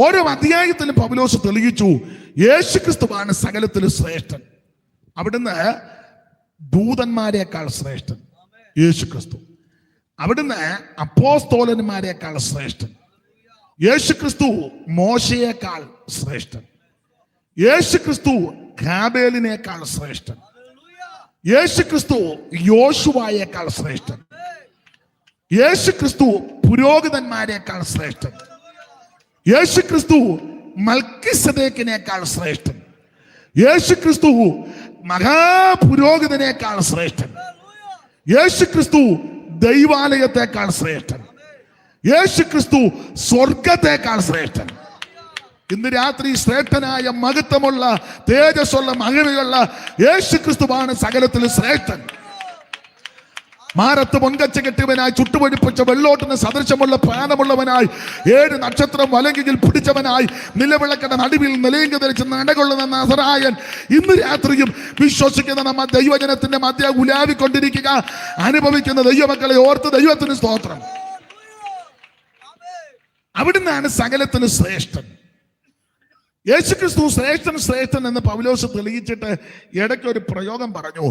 ഓരോ അധ്യായത്തിലും പൗലോസ് തെളിയിച്ചു യേശുക്രിസ്തുവാണ് സകലത്തിലും ശ്രേഷ്ഠൻ. അവിടുന്ന് ദൂതന്മാരെക്കാൾ ശ്രേഷ്ഠൻ യേശുക്രിസ്തു. അവിടുന്ന് അപ്പോസ്തോലന്മാരെക്കാൾ ശ്രേഷ്ഠൻ യേശുക്രിസ്തു. മോശയേക്കാൾ ശ്രേഷ്ഠൻ യേശുക്രിസ്തു. ഹാബേലിനേക്കാൾ ശ്രേഷ്ഠൻ യേശുക്രിസ്തു. യോശുവായേക്കാൾ ശ്രേഷ്ഠൻ യേശുക്രിസ്തു. പുരോഹിതന്മാരെക്കാൾ ശ്രേഷ്ഠൻ യേശുക്രിസ്തു. മൽക്കിസദേക്കിനേക്കാൾ ശ്രേഷ്ഠൻ യേശുക്രിസ്തു. മഹാപുരോഹിതനേക്കാൾ ശ്രേഷ്ഠൻ യേശുക്രിസ്തു. ദൈവാലയത്തെക്കാൾ ശ്രേഷ്ഠൻ യേശുക്രിസ്തു. സ്വർഗത്തെക്കാൾ ശ്രേഷ്ഠൻ. ഇന്ന് രാത്രി ശ്രേഷ്ഠനായ മഹത്വമുള്ള തേജസ്സുള്ള മഹിമയുള്ള യേശുക്രിസ്തുവാണ് സകലത്തിലും ശ്രേഷ്ഠൻ. മാരത്ത് പൊൻകച്ച കെട്ടിയവനായി, ചുട്ടുപൊഴിപ്പിച്ച വെള്ളോട്ടിന് സദൃശമുള്ള പ്രാണമുള്ളവനായി, 7 നക്ഷത്രം വലങ്കിൽ പിടിച്ചവനായി, നിലവിളക്കയുടെ നടുവിൽ നിലയങ്കി ധരിച്ച് നടകൊള്ളുന്ന നസറായൻ ഇന്ന് രാത്രിയും വിശ്വസിക്കുന്ന നമ്മ ദൈവജനത്തിന്റെ മധ്യ ഉലാവിക്കൊണ്ടിരിക്കുക. അനുഭവിക്കുന്ന ദൈവമക്കളെ ഓർത്ത് ദൈവത്തിന് സ്തോത്രം. അവിടുന്നാണ് സകലത്തിന് ശ്രേഷ്ഠൻ. യേശുക്രിസ്തു ശ്രേഷ്ഠൻ ശ്രേഷ്ഠൻ എന്ന് പൗലോസ് തെളിയിച്ചിട്ട് ഇടയ്ക്ക് ഒരു പ്രയോഗം പറഞ്ഞു.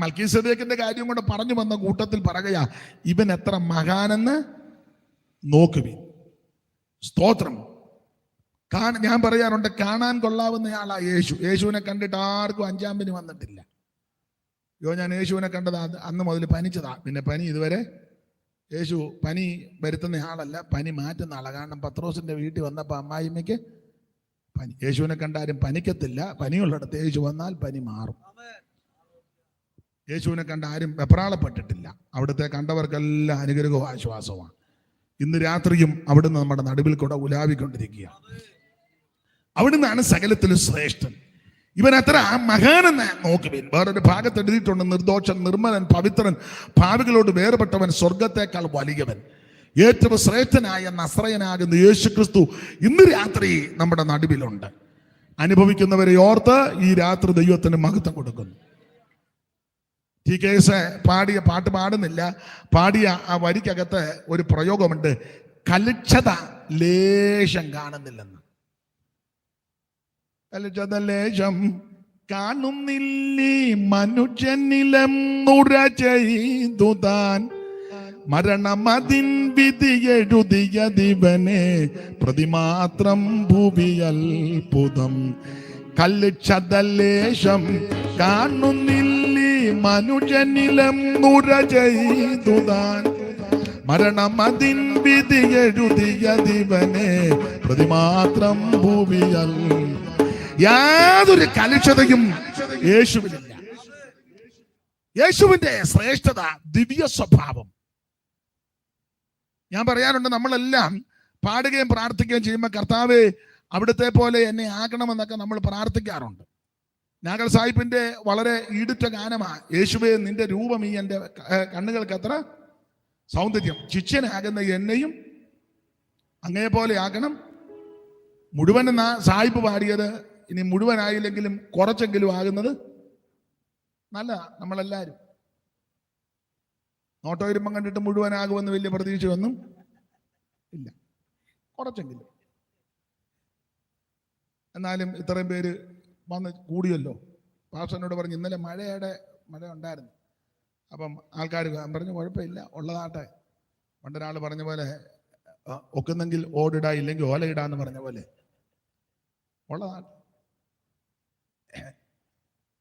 മൽക്കീസദേക്കിന്റെ കാര്യം കൊണ്ട് പറഞ്ഞു വന്ന കൂട്ടത്തിൽ പറയുക, ഇവൻ എത്ര മഹാനെന്ന് നോക്കുവിൻ. സ്തോത്രം. ഞാൻ പറയാറുണ്ട്, കാണാൻ കൊള്ളാവുന്നയാളാ യേശു. യേശുവിനെ കണ്ടിട്ട് ആർക്കും 5-ാം പനി വന്നിട്ടില്ല. ഞാൻ യേശുവിനെ കണ്ടത് അന്ന് മുതൽ പനിച്ചതാ. പിന്നെ പനി ഇതുവരെ യേശു പനി വരുത്തുന്ന ആളല്ല, പനി മാറ്റുന്ന ആളാണ്. കാരണം പത്രോസിന്റെ വീട്ടിൽ വന്നപ്പോൾ അമ്മായിമ്മയ്ക്ക് പനി. യേശുവിനെ കണ്ടാരും പനിക്കത്തില്ല. പനിയുള്ളിടത്ത് യേശു വന്നാൽ പനി മാറും. യേശുവിനെ കണ്ട ആരും വെപ്രാളപ്പെട്ടിട്ടില്ല. അവിടുത്തെ കണ്ടവർക്കെല്ലാം അനുഗ്രഹവും ആശ്വാസവുമാണ്. ഇന്ന് രാത്രിയും അവിടുന്ന് നമ്മുടെ നടുവിൽ കൂടെ ഉലാവിക്കൊണ്ടിരിക്കുക. അവിടുന്നാണ് സകലത്തിലും ശ്രേഷ്ഠൻ. ഇവൻ എത്ര മഹാനെന്ന് നോക്കുവിൻ. വേറൊരു ഭാഗത്ത് എഴുതിയിട്ടുണ്ട്, നിർദോഷൻ, നിർമ്മലൻ, പവിത്രൻ, ഭാവികളോട് വേർപെട്ടവൻ, സ്വർഗത്തേക്കാൾ വലിയവൻ. ഏറ്റവും ശ്രേഷ്ഠനായ നസ്രയനാകുന്ന യേശുക്രിസ്തു ഇന്ന് രാത്രി നമ്മുടെ നടുവിലുണ്ട്. അനുഭവിക്കുന്നവരെ ഓർത്ത് ഈ രാത്രി ദൈവത്തിന് മഹത്വം കൊടുക്കുന്നു. TKS പാടിയ പാട്ട് പാടുന്നില്ല, പാടിയ ആ വരിക്കകത്ത് ഒരു പ്രയോഗമുണ്ട്, കലുക്ഷത ലേശം കാണുന്നില്ലെന്ന്. കലുക്ഷത ലേശം കാണുന്നില്ലേ മനുഷ്യനിലം നുര ചെയ്തു താൻ, മരണമതിൻ വിധി എഴുതിയ ദിവനെ പ്രതിമാത്രം ഭൂവിയൽപുതം. കലുക്ഷത ലേശം കാണുന്നില്ലേ മനുഷ്യനിലം നുര ചെയ്തു താൻ, മരണമതിൻ വിധി എഴുതിയ ദിവനെ പ്രതിമാത്രം ഭൂവിയൽ. യാതൊരു കലുഷതയും യേശുവിനില്ല. യേശുവിന്റെ ശ്രേഷ്ഠത ദിവ്യ സ്വഭാവം. ഞാൻ പറയാറുണ്ട്, നമ്മളെല്ലാം പാടുകയും പ്രാർത്ഥിക്കുകയും ചെയ്യുമ്പോൾ കർത്താവേ അവിടുത്തെ പോലെ എന്നെ ആക്കണമെന്നൊക്കെ നമ്മൾ പ്രാർത്ഥിക്കാറുണ്ട്. നാഗൽ സാഹിബിന്റെ വളരെ ഈടുറ്റ ഗാനമാണ്, യേശുവേ നിന്റെ രൂപം ഈ എൻ്റെ കണ്ണുകൾക്ക് അത്ര സൗന്ദര്യം, ശിഷ്യനാകുന്ന എന്നെയും അങ്ങേപോലെ ആക്കണം. മുഴുവൻ സാഹിബ് പാടിയത്, ഇനി മുഴുവനായില്ലെങ്കിലും കുറച്ചെങ്കിലും ആകുന്നത് നല്ല. നമ്മളെല്ലാവരും നോട്ടോയിരുമ്പം കണ്ടിട്ട് മുഴുവനാകുമെന്ന് വലിയ പ്രതീക്ഷയൊന്നും ഇല്ല, കുറച്ചെങ്കിലും. എന്നാലും ഇത്രയും പേര് വന്ന് കൂടിയല്ലോ. പാസ്റ്ററിനോട് പറഞ്ഞു, ഇന്നലെ മഴ ഉണ്ടായിരുന്നു. അപ്പം ആൾക്കാർ പറഞ്ഞു കുഴപ്പമില്ല, ഉള്ളതാട്ടെ. പണ്ടൊരാൾ പറഞ്ഞ പോലെ ഒക്കുന്നെങ്കിൽ ഓടിടാ, ഇല്ലെങ്കിൽ ഓലയിടാന്ന് പറഞ്ഞ പോലെ ഉള്ളതാട്ടെ.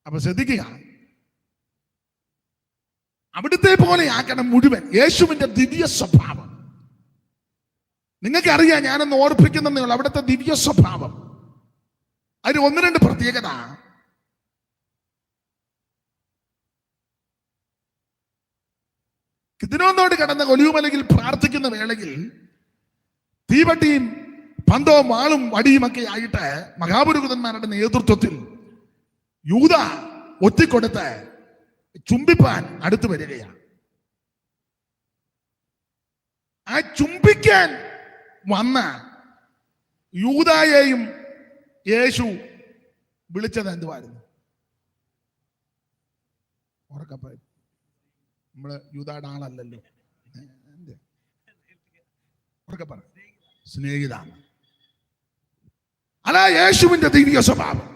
അപ്പൊ ശ്രദ്ധിക്കുക, അവിടുത്തെ പോലെ ആക്കണം മുഴുവൻ. യേശുവിന്റെ ദിവ്യ സ്വഭാവം നിങ്ങൾക്കറിയാം. ഞാനൊന്ന് ഓർപ്പിക്കുന്നേ ഉള്ളൂ, അവിടുത്തെ ദിവ്യ സ്വഭാവം. അതിന് 1-2 പ്രത്യേകത. കിദ്രോനോട് കടന്ന ഒലിവുമലയിൽ പ്രാർത്ഥിക്കുന്ന വേളയിൽ തീവട്ടിയും പന്തവും വാളും വടിയുമൊക്കെ ആയിട്ട് മഹാപുരോഹിതന്മാരുടെ നേതൃത്വത്തിൽ യൂദ ഒറ്റിക്കൊടുത്ത് ചുംബിപ്പാൻ അടുത്തു വരികയാണ്. ആ ചുംബിക്കാൻ വന്ന യൂദായെയും യേശു വിളിച്ചത് എന്തുവായിരുന്നു? ഉറക്കപ്പ നമ്മള് യൂദായുടെ ആളല്ലല്ലോ. ഉറക്കപ്പ സ്നേഹിതാണ്. അതാ യേശുവിന്റെ ദിവ്യ സ്വഭാവം.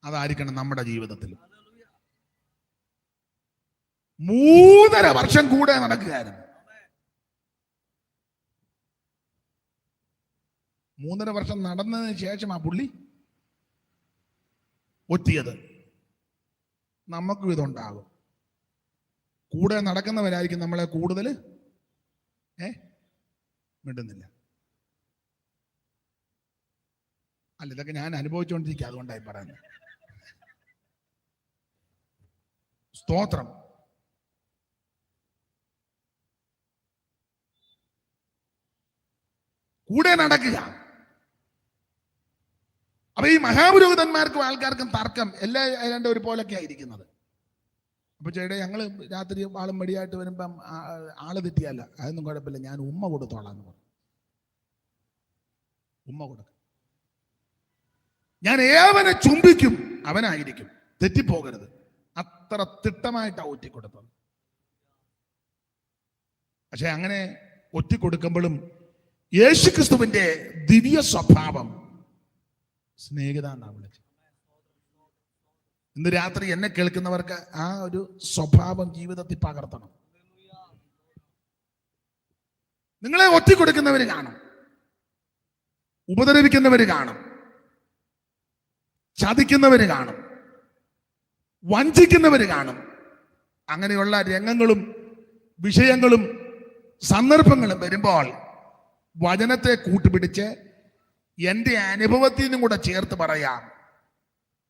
അതായിരിക്കണം നമ്മുടെ ജീവിതത്തിൽ. 3.5 വർഷം കൂടെ നടക്കുകയായിരുന്നു. 3.5 വർഷം നടന്നതിന് ശേഷം ആ പുള്ളി ഒറ്റിയത്. നമുക്കും ഇതുണ്ടാകും. കൂടെ നടക്കുന്നവരായിരിക്കും നമ്മളെ കൂടുതൽ മിണ്ടുന്നില്ല. അല്ല, ഇതൊക്കെ ഞാൻ അനുഭവിച്ചുകൊണ്ടിരിക്കുക, അതുകൊണ്ടായി പറയുന്നത്. സ്തോത്രം. കൂടെ നടക്കുക. അപ്പൊ ഈ മഹാപുരോഹിതന്മാർക്കും ആൾക്കാർക്കും തർക്കം എല്ലാം ഒരു പോലൊക്കെ ആയിരിക്കുന്നത്. അപ്പൊ ചേട്ടാ, ഞങ്ങള് രാത്രി ആളും മടിയായിട്ട് വരുമ്പം ആള് തെറ്റിയല്ല, അതൊന്നും കുഴപ്പമില്ല, ഞാൻ ഉമ്മ കൊടുത്തോളാം എന്ന് പറഞ്ഞു. ഉമ്മ കൊടുക്കും. ഞാൻ ഏവനെ ചുംബിക്കും അവനായിരിക്കും, തെറ്റിപ്പോകരുത്. അത്ര തിട്ടമായിട്ടാണ് ഒറ്റിക്കൊടുത്തത്. പക്ഷെ അങ്ങനെ ഒറ്റിക്കൊടുക്കുമ്പോഴും യേശുക്രിസ്തുവിന്റെ ദിവ്യ സ്വഭാവം സ്നേഹിത എന്നാണ് വിളിച്ചത്. ഇന്ന് രാത്രി എന്നെ കേൾക്കുന്നവർക്ക് ആ ഒരു സ്വഭാവം ജീവിതത്തിൽ പകർത്തണം. നിങ്ങളെ ഒറ്റിക്കൊടുക്കുന്നവര് കാണും, ഉപദ്രവിക്കുന്നവര് കാണും, ചതിക്കുന്നവര് കാണും, വഞ്ചിക്കുന്നവര് കാണും. അങ്ങനെയുള്ള രംഗങ്ങളും വിഷയങ്ങളും സന്ദർഭങ്ങളും വരുമ്പോൾ വചനത്തെ കൂട്ടുപിടിച്ച് എൻ്റെ അനുഭവത്തിൽ നിന്നും കൂടെ ചേർത്ത് പറയാം,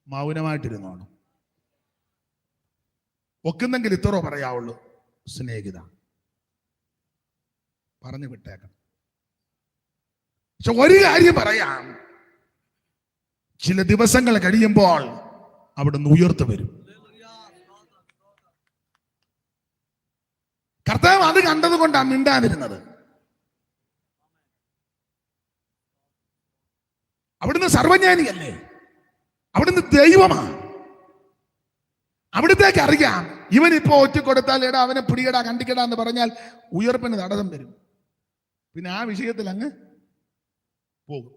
മൗനമായിട്ടിരുന്നോണം. ഒക്കുന്നെങ്കിൽ ഇത്രോ പറയാവുള്ളൂ, സ്നേഹിത, പറഞ്ഞു വിട്ടേക്കണം. പക്ഷെ ഒരു കാര്യം പറയാം, ചില ദിവസങ്ങൾ കഴിയുമ്പോൾ അവിടുന്ന് ഉയർത്തു വരും. കർത്താവ് അത് കണ്ടതുകൊണ്ടാണ് മിണ്ടാതിരുന്നത്. അവിടുന്ന് സർവജ്ഞാനിയല്ലേ, അവിടുന്ന് ദൈവമാണ്. അവിടുത്തേക്ക് അറിയാം, ഇവനിപ്പോ ഒറ്റക്കൊടുത്താൽ എടാ അവനെ പിടികടാ കണ്ടിക്കടാ എന്ന് പറഞ്ഞാൽ ഉയർപ്പിന് തടസ്സം വരും. പിന്നെ ആ വിഷയത്തിൽ അങ്ങ് പോകും.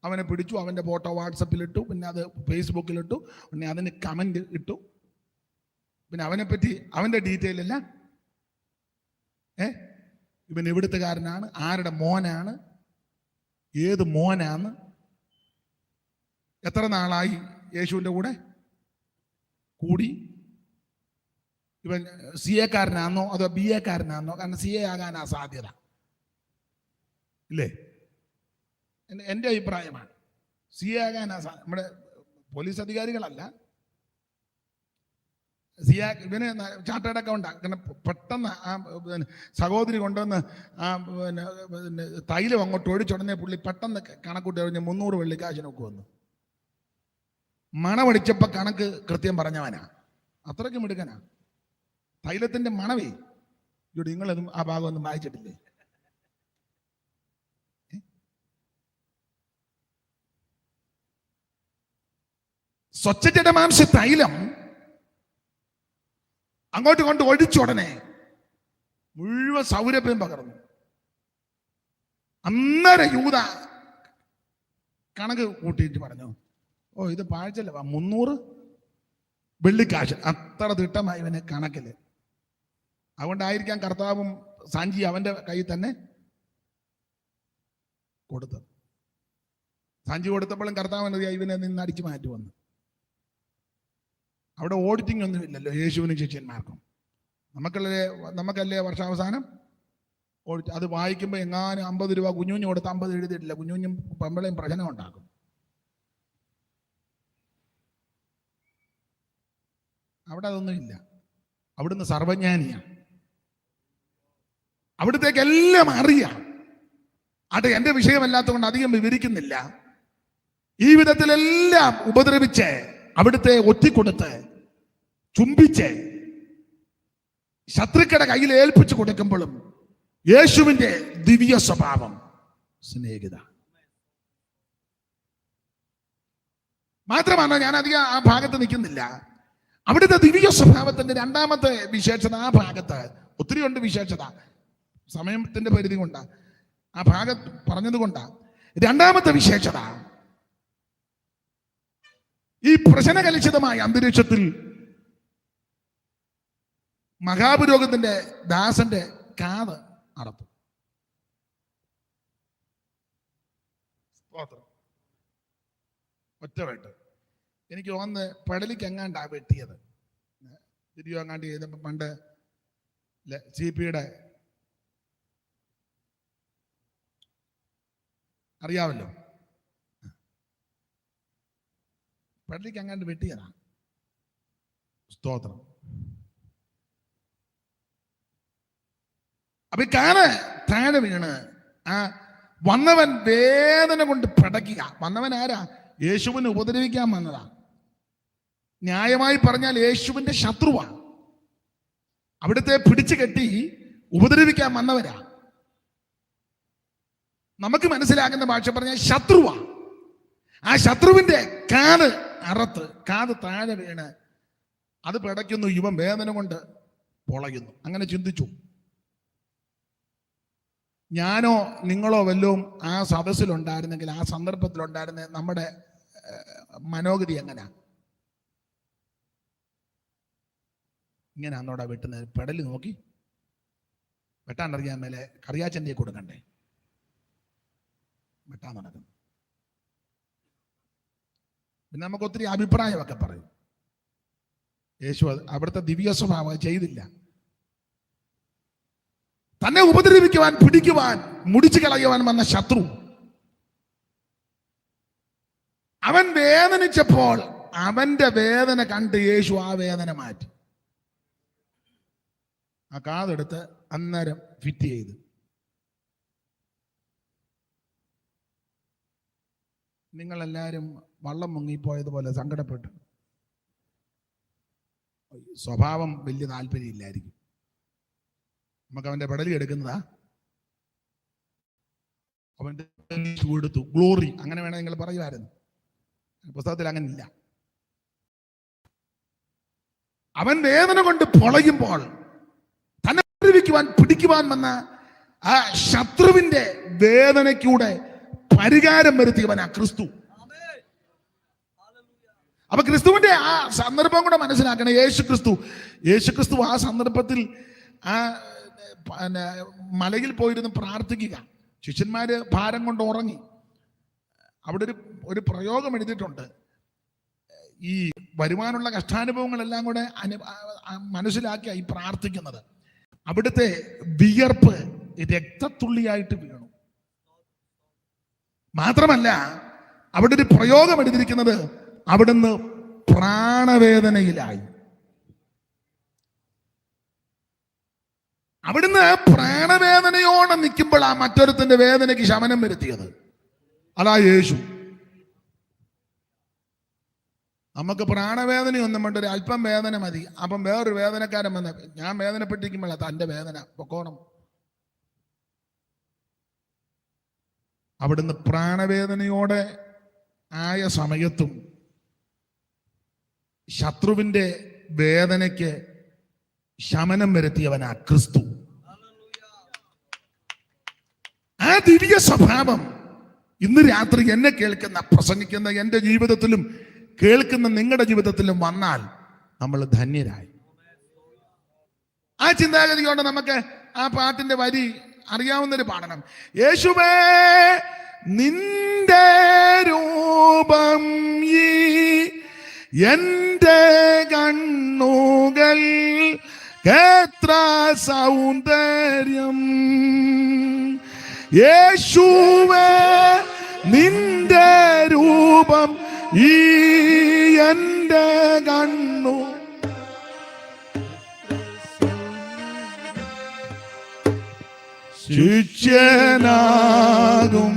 അവനെ പിടിച്ചു, അവന്റെ ഫോട്ടോ വാട്സപ്പിലിട്ടു, പിന്നെ അത് ഫേസ്ബുക്കിലിട്ടു, പിന്നെ അതിന് കമന്റ് ഇട്ടു, പിന്നെ അവനെ പറ്റി അവന്റെ ഡീറ്റെയിൽ എല്ലാം ഇവൻ എവിടുത്തുകാരനാണ്, ആരുടെ മോനാണ്, ഏത് മോനാണ്, എത്ര നാളായി യേശുവിൻ്റെ കൂടെ കൂടി, ഇവൻ സി എക്കാരനാണോ അതോ ബി എക്കാരനാണോ? കാരണം സി എ ആകാനാ സാധ്യത ഇല്ലേ? എൻ്റെ അഭിപ്രായമാണ്, സി എ ആകാനാ നമ്മുടെ പോലീസ് അധികാരികളല്ല, സി എ ഇവന് ചാർട്ടേഡ് അക്കൗണ്ടാണ്. കാരണം പെട്ടെന്ന് ആ സഹോദരി കൊണ്ടുവന്ന് ആ പിന്നെ തൈലം അങ്ങോട്ട് ഒഴിച്ചുടനെ പുള്ളി പെട്ടെന്ന് കണക്കൂട്ടി കഴിഞ്ഞ് 300 വെള്ളിക്കാശിനൊക്കെ വന്നു. മണമടിച്ചപ്പോൾ കണക്ക് കൃത്യം പറഞ്ഞവനാ, അത്രയ്ക്കും എടുക്കനാ. തൈലത്തിന്റെ മണവേ, ഇവിടെ നിങ്ങളതും ആ ഭാഗമൊന്നും വായിച്ചിട്ടില്ലേ? സ്വച്ഛജടമാംശ തൈലം അങ്ങോട്ട് കൊണ്ട് ഒഴിച്ചുടനെ മുഴുവൻ സൗരഭ്യം പകർന്നു. അന്നേരം യൂദാ കണക്ക് കൂട്ടിയിട്ട് പറഞ്ഞു, ഓ ഇത് പാഴ്ചല്ല, 300 വെള്ളിക്കാശ്. അത്ര തിട്ടമായി ഇവന് കണക്കില്. അതുകൊണ്ടായിരിക്കാം കർത്താവും സാഞ്ചി അവന്റെ കയ്യിൽ തന്നെ കൊടുത്തത്. സാഞ്ചി കൊടുത്തപ്പോഴും കർത്താവ് ഇവനെ നിന്ന് അടിച്ചു മാറ്റി വന്നു. അവിടെ ഓഡിറ്റിംഗ് ഒന്നും ഇല്ലല്ലോ യേശുവിനും ശിഷ്യന്മാർക്കും. നമുക്കല്ലേ വർഷാവസാനം ഓഡിറ്റ്. അത് വായിക്കുമ്പോൾ എങ്ങാനും 50 രൂപ കുഞ്ഞുഞ്ഞു കൊടുത്ത് 50 എഴുതിയിട്ടില്ല, കുഞ്ഞുഞ്ഞും പമ്പളയും പ്രശ്നം ഉണ്ടാക്കും. അവിടെ അതൊന്നും ഇല്ല. അവിടുന്ന് സർവജ്ഞാനിയാണ്, അവിടുത്തേക്ക് എല്ലാം അറിയാം. അത് എൻ്റെ വിഷയമല്ലാത്തതുകൊണ്ട് അധികം വിവരിക്കുന്നില്ല. ഈ വിധത്തിലെല്ലാം ഉപദ്രവിച്ച് അവിടുത്തെ ഒറ്റിക്കൊടുത്ത് ചുംബിച്ച് ശത്രുക്കളുടെ കയ്യിൽ ഏൽപ്പിച്ചു കൊടുക്കുമ്പോഴും യേശുവിന്റെ ദിവ്യ സ്വഭാവം സ്നേഹിത. മാത്രമാണ്, ഞാൻ അധികം ആ ഭാഗത്ത് നിൽക്കുന്നില്ല. അവിടുത്തെ ദിവ്യ സ്വഭാവത്തിന്റെ രണ്ടാമത്തെ വിശേഷത, ആ ഭാഗത്ത് ഒത്തിരി ഉണ്ട് വിശേഷത, സമയത്തിന്റെ പരിധി കൊണ്ടാണ്. ആ ഭാഗം പറഞ്ഞതുകൊണ്ടാണ്. രണ്ടാമത്തെ വിശേഷത, ഈ പ്രശ്നകലുഷിതമായ അന്തരീക്ഷത്തിൽ മഹാപുരോഹിതന്റെ ദാസന്റെ കാത് അടത്തു. ഒറ്റവെട്ട്. എനിക്ക് തോന്നുന്നു പെടലിക്ക് എങ്ങാണ്ടാ വെട്ടിയത്. തിരിയോ അങ്ങാണ്ട് ചെയ്തപ്പോ പണ്ട് CP-യുടെ അറിയാമല്ലോ, പെടലിക്ക് അങ്ങാണ്ട് വെട്ടിയതാ. സ്തോത്രം. അപ്പൊ താഴെ വീണ് ആ വന്നവൻ വേദന കൊണ്ട് പിടയ്ക്കുക. വന്നവൻ ആരാ? യേശുവിനെ ഉപദ്രവിക്കാൻ വന്നതാ. ന്യായമായി പറഞ്ഞാൽ യേശുവിന്റെ ശത്രുവാ. അവിടുത്തെ പിടിച്ചു കെട്ടി ഉപദ്രവിക്കാൻ വന്നവരാ. നമുക്ക് മനസ്സിലാകുന്ന ഭാഷ പറഞ്ഞാൽ ശത്രുവാ. ആ ശത്രുവിന്റെ കാത് താഴെ വീണ് അത് പിടയ്ക്കുന്നു. ഇവൻ വേദന കൊണ്ട് പൊളയുന്നു. അങ്ങനെ ചിന്തിച്ചു. ഞാനോ നിങ്ങളോ വല്ലതും ആ സദസ്സിലുണ്ടായിരുന്നെങ്കിൽ, ആ സന്ദർഭത്തിലുണ്ടായിരുന്ന നമ്മുടെ മനോഗതി എങ്ങനാ? ഇങ്ങനെ അന്നോടാ വെട്ടുന്നത്. പെടല് നോക്കി വെട്ടാണ്ടറിയാൻ മേലെ കറിയാച്ചൻ്റെ കൊടുക്കണ്ടേ? വെട്ടാൻ നടക്കും. പിന്നെ നമുക്ക് ഒത്തിരി അഭിപ്രായമൊക്കെ പറയും. യേശു അവിടുത്തെ ദിവ്യ സ്വഭാവം ചെയ്തില്ല. തന്നെ ഉപദ്രവിക്കുവാൻ, പിടിക്കുവാൻ, മുടിച്ചു കളയുവാൻ വന്ന ശത്രു അവൻ വേദനിച്ചപ്പോൾ അവന്റെ വേദന കണ്ട് യേശു ആ വേദന മാറ്റി. ആ കാതെടുത്ത് അന്നേരം ഫിറ്റ് ചെയ്ത്. നിങ്ങളെല്ലാവരും വള്ളം മുങ്ങിപ്പോയതുപോലെ സങ്കടപ്പെട്ടു. സ്വഭാവം വലിയ താല്പര്യമില്ലായിരിക്കും. നമുക്ക് അവന്റെ പെടലി എടുക്കുന്നതാ. അവന്റെ എടുത്തു, ഗ്ലോറി, അങ്ങനെ വേണേ നിങ്ങൾ പറയുമായിരുന്നു. പുസ്തകത്തിൽ അങ്ങനെ ഇല്ല. അവൻ വേദന കൊണ്ട് പൊളയുമ്പോൾ തന്നെ ഉപദ്രവിക്കുവാൻ, പിടിക്കുവാൻ വന്ന ആ ശത്രുവിന്റെ വേദനയ്ക്കൂടെ പരിഹാരം വരുത്തിയവനാ ക്രിസ്തു. അപ്പൊ ക്രിസ്തുവിന്റെ ആ സന്ദർഭം കൂടെ മനസ്സിലാക്കണം. യേശു ക്രിസ്തു ആ സന്ദർഭത്തിൽ ആ മലയിൽ പോയിരുന്ന് പ്രാർത്ഥിക്കുക. ശിഷ്യന്മാര് ഭാരം കൊണ്ട് ഉറങ്ങി. അവിടെ ഒരു പ്രയോഗം എഴുതിയിട്ടുണ്ട്. ഈ വരുവാനുള്ള കഷ്ടാനുഭവങ്ങളെല്ലാം കൂടെ മനസ്സിലാക്കിയ ഈ പ്രാർത്ഥിക്കുന്നത്. അവിടുത്തെ വിയർപ്പ് രക്തത്തുള്ളിയായിട്ട് വീണു. മാത്രമല്ല അവിടെ ഒരു പ്രയോഗം എഴുതിയിരിക്കുന്നത്, അവിടുന്ന് പ്രാണവേദനയിലായി. അവിടുന്ന് പ്രാണവേദനയോടെ നിൽക്കുമ്പോൾ ആ മറ്റൊരുത്തിന്റെ വേദനയ്ക്ക് ശമനം വരുത്തിയത്. അതാ യേശു. നമുക്ക് പ്രാണവേദനയൊന്നും വേണ്ട, ഒരു അല്പം വേദന മതി. അപ്പം വേറൊരു വേദനക്കാരൻ വന്ന്, ഞാൻ വേദനപ്പെട്ടിരിക്കുമ്പോഴാണ് തൻ്റെ വേദന പൊക്കോണം. അവിടുന്ന് പ്രാണവേദനയോടെ ആയ സമയത്തും ശത്രുവിന്റെ വേദനയ്ക്ക് ശമനം വരുത്തിയവനാ ക്രിസ്തു. ആ ദിവ്യ സ്വഭാവം ഇന്ന് രാത്രി എന്നെ കേൾക്കുന്ന, പ്രസംഗിക്കുന്ന എൻ്റെ ജീവിതത്തിലും കേൾക്കുന്ന നിങ്ങളുടെ ജീവിതത്തിലും വന്നാൽ നമ്മൾ ധന്യരായി. ആ ചിന്താഗതിയോടെ നമുക്ക് ആ പാട്ടിന്റെ വരി അറിയാവുന്നൊരു പാടണം. യേശുവേ നിന്റെ രൂപം ഈ എന്റെ കണ്ണുകൾ എത്ര സൗന്ദര്യം. യേശുവേ നിന്റെ രൂപം ഈ എന്റെ കണ്ണു. ശിഷ്യനാകും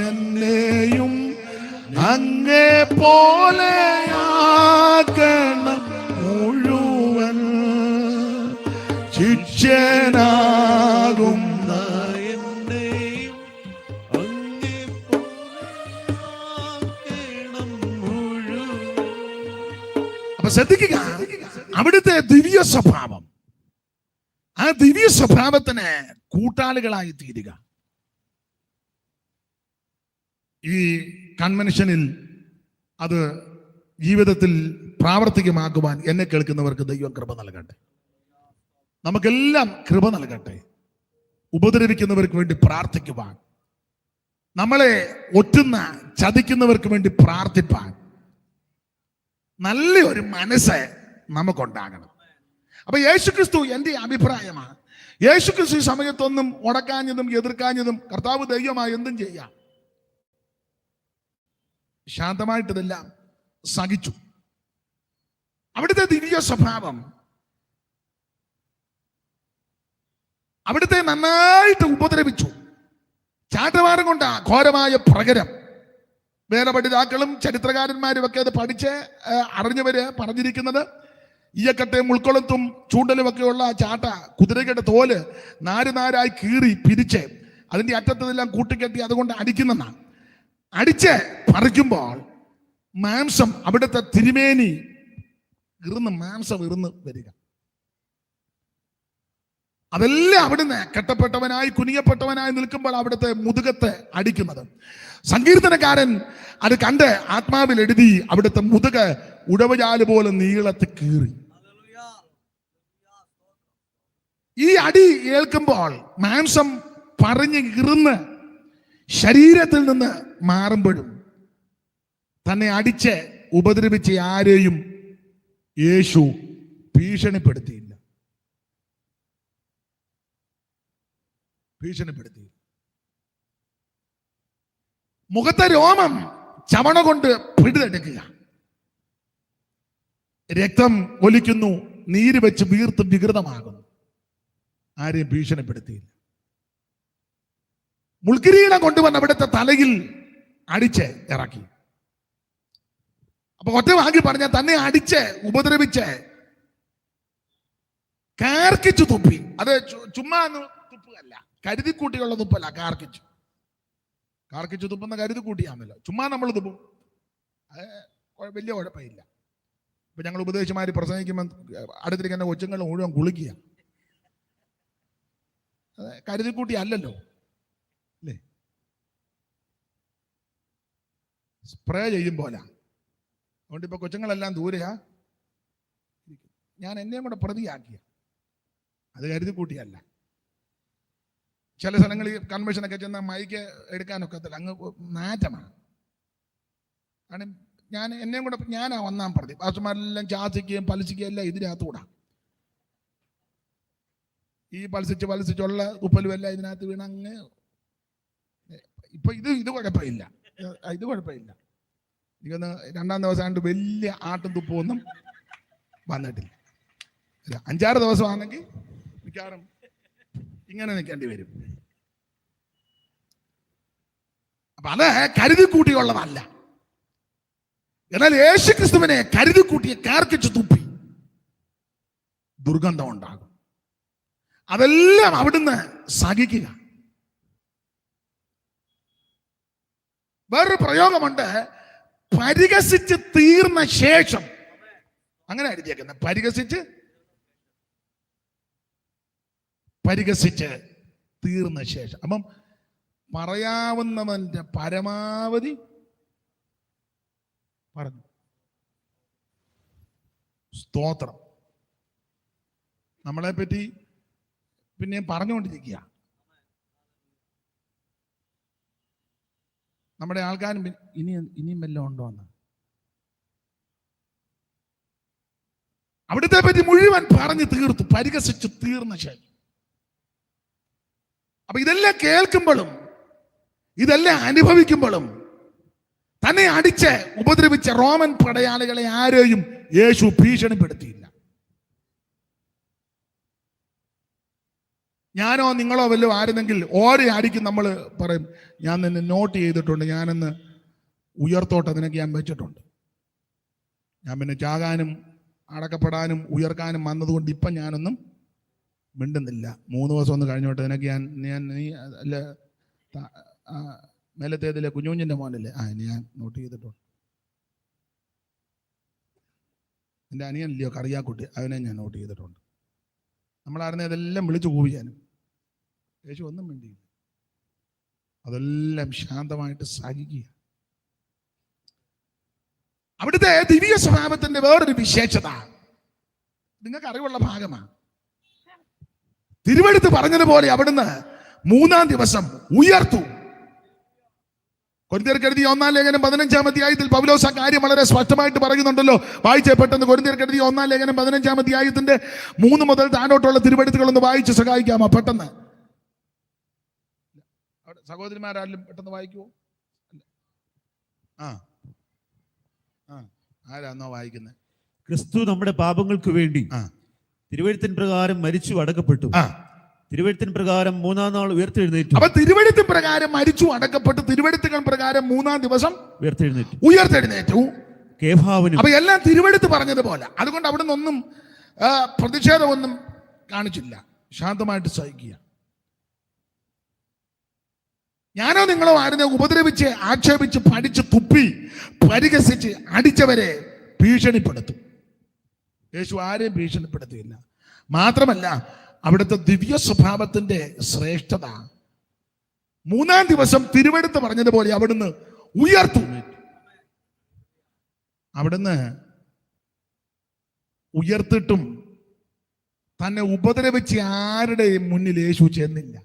എന്നെയും അങ്ങേ പോലെയാക്കണം മുഴുവൻ. ശിഷ്യനാകും എന്നെയും അങ്ങേ പോലെയാക്കണം മുഴുവൻ. അപ്പൊ ശ്രദ്ധിക്കുക, അവിടുത്തെ ദിവ്യ സ്വഭാവം, ആ ദിവ്യ സ്വഭാവത്തിന് കൂട്ടാളികളായി തീരുക. ഈ കൺവെൻഷനിൽ അത് ജീവിതത്തിൽ പ്രാവർത്തികമാക്കുവാൻ എന്നെ കേൾക്കുന്നവർക്ക് ദൈവം കൃപ നൽകട്ടെ. നമുക്കെല്ലാം കൃപ നൽകട്ടെ. ഉപദ്രവിക്കുന്നവർക്ക് വേണ്ടി പ്രാർത്ഥിക്കുവാൻ, നമ്മളെ ഒറ്റുന്ന ചതിക്കുന്നവർക്ക് വേണ്ടി പ്രാർത്ഥിപ്പാൻ നല്ലൊരു മനസ്സ് നമുക്കുണ്ടാകണം. അപ്പൊ യേശുക്രിസ്തു, എൻ്റെ അഭിപ്രായമാണ്, യേശുക്രിസ്തു ഈ സമയത്തൊന്നും ഉടക്കാഞ്ഞതും എതിർക്കാഞ്ഞതും, കർത്താവ് ദൈവമായി എന്തും ചെയ്യാം, ശാന്തമായിട്ട് ഇതെല്ലാം സഹിച്ചു. അവിടുത്തെ ദിവ്യ സ്വഭാവം, അവിടുത്തെ നന്നായിട്ട് ഉപദ്രവിച്ചു. ചാട്ടവാരം കൊണ്ട ഘോരമായ പ്രകരം. വേദപഠിതാക്കളും ചരിത്രകാരന്മാരും ഒക്കെ അത് പഠിച്ച് അറിഞ്ഞവര് പറഞ്ഞിരിക്കുന്നത്, ഈയക്കട്ടയും മുൾക്കൊളുത്തും ചൂണ്ടലും ഒക്കെയുള്ള ചാട്ട കുതിരകളുടെ തോല് നാരായി കീറി പിരിച്ച് അതിന്റെ അറ്റത്തെല്ലാം കൂട്ടിക്കെട്ടി അതുകൊണ്ട് അടിക്കുന്നെന്നാണ്. അടിച്ച് പറിക്കുമ്പോൾ മാംസം, അവിടുത്തെ തിരുമേനി മാംസം ഇറുന്ന് വരിക. അതെല്ലാം അവിടുന്ന് കെട്ടപ്പെട്ടവനായി കുനിയപ്പെട്ടവനായി നിൽക്കുമ്പോൾ അവിടുത്തെ മുതുകത്തെ അടിക്കുന്നത്. സങ്കീർത്തനക്കാരൻ അത് കണ്ട് ആത്മാവിൽ എഴുതി, അവിടുത്തെ മുതുക ഉടവചാല് പോലെ നീളത്തിൽ കീറി. ഈ അടി ഏൽക്കുമ്പോൾ മാംസം പറഞ്ഞ് ഇറുന്ന് ശരീരത്തിൽ നിന്ന് മാറുമ്പോഴും തന്നെ അടിച്ച് ഉപദ്രവിച്ച ആരെയും യേശു ഭീഷണിപ്പെടുത്തിയില്ല. മുഖത്തെ രോമം ചവണ കൊണ്ട് പിടിതെടുക്കുക, രക്തം ഒലിക്കുന്നു, നീര് വെച്ച് വീർത്ത് വികൃതമാകുന്നു. ആരെയും ഭീഷണിപ്പെടുത്തിയില്ല. മുൾക്കിരീടം കൊണ്ടുവന്ന് അവിടുത്തെ തലയിൽ അടിച്ച് ഇറക്കി. അപ്പൊ ഒറ്റ വാങ്ങി പറഞ്ഞ തന്നെ അടിച്ച് ഉപദ്രവിച്ച് കാർക്കിച്ചു തുപ്പി. അത് ചുമ്മാ തുപ്പല്ല, കരുതിക്കൂട്ടിയുള്ള തുപ്പല്ല, കാർക്കിച്ചു തുപ്പുന്ന കരുതിക്കൂട്ടിയാണല്ലോ. ചുമ്മാ നമ്മൾ തുപ്പും, അത് വലിയ കുഴപ്പമില്ല. ഇപ്പൊ ഞങ്ങൾ ഉപദേശിമാര് പ്രസംഗിക്കുമ്പോൾ അടുത്തിരിക്കുന്ന കൊച്ചുങ്ങൾ മുഴുവൻ കുളിക്കുക. കരുതിക്കൂട്ടി അല്ലല്ലോ അല്ലേ, സ്പ്രേ ചെയ്യും പോലെ. അതുകൊണ്ട് ഇപ്പൊ കൊച്ചുങ്ങളെല്ലാം ദൂരെയാ. ഞാൻ എന്നെയും കൂടെ പ്രതിയാക്കിയ, അത് കരുതിക്കൂട്ടിയല്ല. ചില സ്ഥലങ്ങളിൽ കൺവെൻഷനൊക്കെ ചെന്നാൽ മൈക്ക് എടുക്കാനൊക്കെ അങ്ങ് നാറ്റമാണ്. കാരണം എന്നെയും കൂടെ ഞാനാ ഒന്നാം പ്രതി. പാസ്റ്റർമാരെല്ലാം ചാസിക്കുകയും പലിശിക്കുകയും എല്ലാം ഇതിനകത്തുകൂടാ. ഈ പലിശിച്ചുള്ള ഉപ്പലും എല്ലാം ഇതിനകത്ത് വീണ അങ്ങ്. ഇപ്പൊ ഇത് കുഴപ്പമില്ല, ഇത് കുഴപ്പമില്ല. എനിക്കൊന്ന് 2-ാം ദിവസം ആണ്ട് വലിയ ആട്ടും തുപ്പൊന്നും വന്നിട്ടില്ല. 5-6 ദിവസമാണെങ്കിൽ മിക്കവാറും ഇങ്ങനെ നിൽക്കേണ്ടി വരും. അപ്പൊ അത് കരുതിക്കൂട്ടിയുള്ളതല്ല. എന്നാൽ യേശുക്രിസ്തുവിനെ കരുതിക്കൂട്ടിയെ കാർക്കിച്ചു തുപ്പി ദുർഗന്ധം ഉണ്ടാകും. അതെല്ലാം അവിടുന്ന് സഹിക്കുക. വേറൊരു പ്രയോഗമുണ്ട്, പരിഹസിച്ച് തീർന്ന ശേഷം. അങ്ങനെ എഴുതിയേക്കുന്നത്, പരിഹസിച്ച് തീർന്ന ശേഷം. അപ്പം പറയാവുന്നവന്റെ പരമാവധി പറഞ്ഞു. സ്തോത്രം. നമ്മളെ പറ്റി പിന്നെയും പറഞ്ഞുകൊണ്ടിരിക്കുക. നമ്മുടെ ആൾക്കാരും ഇനിയും വല്ലതും ഉണ്ടോ എന്ന് അവിടുത്തെ പറ്റി മുഴുവൻ പറഞ്ഞു തീർത്തു, പരിഹസിച്ചു തീർന്ന ശേഷം. അപ്പൊ ഇതെല്ലാം കേൾക്കുമ്പോഴും ഇതെല്ലാം അനുഭവിക്കുമ്പോഴും തന്നെ അടിച്ച് ഉപദ്രവിച്ച റോമൻ പടയാളികളെ ആരെയും യേശു ഭീഷണിപ്പെടുത്തിയില്ല. ഞാനോ നിങ്ങളോ വല്ലതും ആയിരുന്നെങ്കിൽ ഓരോ അടിക്കും നമ്മൾ പറയും, ഞാൻ നിന്നെ നോട്ട് ചെയ്തിട്ടുണ്ട്, ഞാനെന്ന് ഉയർത്തോട്ടെ, നിനക്ക് ഞാൻ വെച്ചിട്ടുണ്ട്. ഞാൻ പിന്നെ ചാകാനും അടക്കപ്പെടാനും ഉയർക്കാനും വന്നതുകൊണ്ട് ഇപ്പം ഞാനൊന്നും മിണ്ടുന്നില്ല. 3 ദിവസം ഒന്ന് കഴിഞ്ഞോട്ടെ, നിനക്ക് നീ അല്ല മേലത്തേതിലെ കുഞ്ഞുഞ്ഞിൻ്റെ മോനല്ലേ, ഞാൻ നോട്ട് ചെയ്തിട്ടുണ്ട്. എൻ്റെ അനിയനല്ലയോ കറിയാക്കുട്ടി, അവനെ ഞാൻ നോട്ട് ചെയ്തിട്ടുണ്ട്. നമ്മളായിരുന്നു ഇതെല്ലാം വിളിച്ചു കൂവിയാനും. യേശു ഒന്നും മിണ്ടിയില്ല. അതെല്ലാം ശാന്തമായിട്ട് സഹിക്കുക. അവിടുത്തെ ദിവ്യ സ്വഭാവത്തിന്റെ വേറൊരു വിശേഷത നിങ്ങൾക്ക് അറിവുള്ള ഭാഗമാണ്. തിരുവെടുത്ത് പറഞ്ഞതുപോലെ അവിടുന്ന് 3-ാം ദിവസം ഉയർത്തു. കൊരിന്ത്യർക്ക് എഴുതിയ 1-ാം ലേഖനം 15-ാം അധ്യായത്തിൽ പൗലോസ് ആ കാര്യം വളരെ സ്പഷ്ടമായിട്ട് പറയുന്നുണ്ടല്ലോ. വായിച്ചേ പെട്ടെന്ന്. കൊരിന്ത്യർക്ക് എഴുതിയ 1-ാം ലേഖനം 15-ാം അധ്യായത്തിന്റെ 3 മുതൽ താഴോട്ടുള്ള തിരുവെടുത്തുകളൊന്ന് വായിച്ച് സഹായിക്കാമോ പെട്ടെന്ന്? സഹോദരിമാരാരും പെട്ടെന്ന് വായിക്കുമോ? ആരാന്നോ വായിക്കുന്നത്? ക്രിസ്തു നമ്മുടെ പാപങ്ങൾക്ക് വേണ്ടി തിരുവെഴുത്തിൻ പ്രകാരം മരിച്ചു അടക്കപ്പെട്ടു. തിരുവെഴുത്തിൻ പ്രകാരം 3-ാം നാൾ ഉയർത്തെഴുന്നേറ്റു. അപ്പൊ തിരുവെഴുത്തിൻ പ്രകാരം മരിച്ചു അടക്കപ്പെട്ടു, തിരുവെഴുത്തുകൾ പ്രകാരം 3-ാം ദിവസം ഉയർത്തെഴുന്നേറ്റു. കേഫാവിനും. അപ്പൊ എല്ലാം തിരുവെഴുത്ത് പറഞ്ഞതുപോലെ. അതുകൊണ്ട് അവിടെ നിന്നൊന്നും പ്രതിഷേധമൊന്നും കാണിച്ചില്ല, ശാന്തമായിട്ട് സഹിക്കുക. ഞാനോ നിങ്ങളോ ആരെന്നെ ഉപദ്രവിച്ച് ആക്ഷേപിച്ച് പഠിച്ച് തുപ്പി പരിഹസിച്ച് അടിച്ചവരെ ഭീഷണിപ്പെടുത്തും. യേശു ആരെയും ഭീഷണിപ്പെടുത്തിയില്ല. മാത്രമല്ല അവിടുത്തെ ദിവ്യ സ്വഭാവത്തിന്റെ ശ്രേഷ്ഠത 3-ാം ദിവസം തിരുവെടുത്ത് പറഞ്ഞതുപോലെ അവിടുന്ന് ഉയർത്തു. അവിടുന്ന് ഉയർത്തിട്ടും തന്നെ ഉപദ്രവിച്ച് ആരുടെയും മുന്നിൽ യേശു ചെന്നില്ല.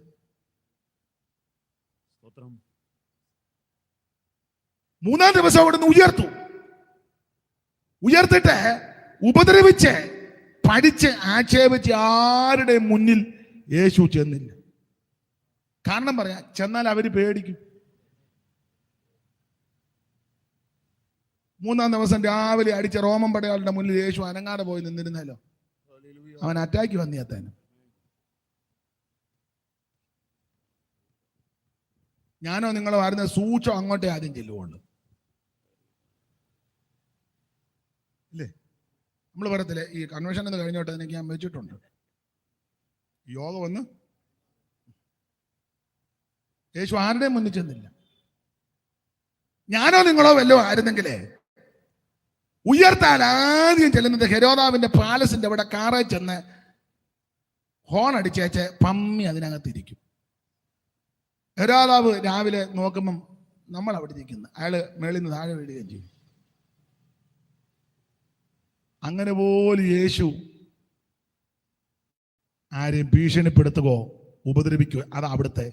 3-ാം ദിവസം അവിടുന്ന് ഉയർത്തിട്ട് ഉപദ്രവിച്ച് പഠിച്ച് ആക്ഷേപിച്ച് ആരുടെ മുന്നിൽ യേശു ചെന്നില്ല. കാരണം പറയാം, ചെന്നാൽ അവര് പേടിക്കും. 3-ാം ദിവസം രാവിലെ അടിച്ച റോമൻ പടയാളുടെ മുന്നിൽ യേശു അനങ്ങാതെ പോയി നിന്നിരുന്നല്ലോ, അവൻ അറ്റാക്ക് വന്നിയത്തേന്. ഞാനോ നിങ്ങളോ ആരുന്ന സൂക്ഷം അങ്ങോട്ടേ ആദ്യം ചെല്ലുവുള്ളൂ, ഇല്ലേ? നമ്മൾ പറയത്തില്ലേ, ഈ കൺവെൻഷൻ എന്ന് കഴിഞ്ഞോട്ടെ എനിക്ക് ഞാൻ വെച്ചിട്ടുണ്ട്, യോഗ വന്ന് യേശു ആരുടെയും മുന്നിൽ ചെന്നില്ല. ഞാനോ നിങ്ങളോ വല്ലോ ആയിരുന്നെങ്കിലേ ഉയർത്താൽ ആദ്യം ചെല്ലുന്നത് ഹെരോദാവിന്റെ പാലസിന്റെ അവിടെ കാറേ ചെന്ന് ഹോൺ അടിച്ചേച്ച് പമ്മി അതിനകത്തിരിക്കും. ഹെരോദാവ് രാവിലെ നോക്കുമ്പം നമ്മൾ അവിടെ ഇരിക്കുന്നു, അയാള് മേളിൽ നിന്ന് താഴെ വീഴുകയും ചെയ്യും. അങ്ങനെ പോലും യേശു ആരെയും ഭീഷണിപ്പെടുത്തുകയോ ഉപദ്രവിക്കുകയോ, അത് അവിടുത്തെ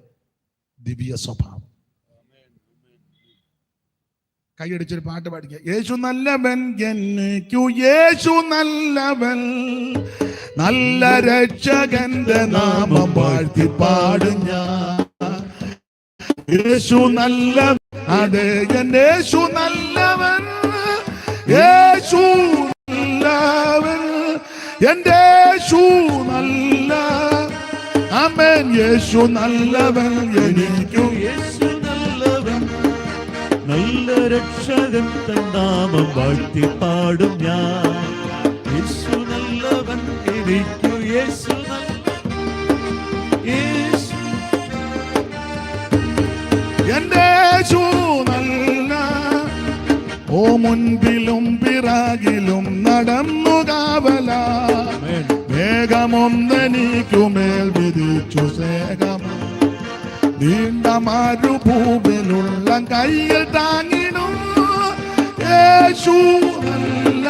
ദിവ്യ സ്വഭാവം. കൈയടിച്ചൊരു പാട്ട് പാടിക്കുക. യേശു നല്ലവൻ, എനിക്കു യേശു നല്ലവൻ, നല്ല രക്ഷകന്റെ നാമം വാഴ്ത്തി പാടും ഞാൻ. യേശു നല്ലവൻ, അതെ യേശു നല്ലവൻ, യേശു നല്ലവൻ, എന്റെ യേശു നല്ല, ആമേൻ. യേശു നല്ലവൻ, എനിക്കു യേശു നല്ലവൻ, നല്ല രക്ഷകൻ തൻ നാമം വാഴ്ത്തി പാടും ഞാൻ. യേശു നല്ലവൻ, എനിക്കു യേശു എന്റെ യേശു നല്ല, ഓ മുൻപിലും പിറകിലും നടന്നു കാവല, മേഘമൊന്നെനിക്കുമേൽ വിധിച്ചു സ്നേഹമോ, നീണ്ട മരുഭൂമിയിലുള്ള കയ്യിൽ താങ്ങിടും. യേശു നല്ല,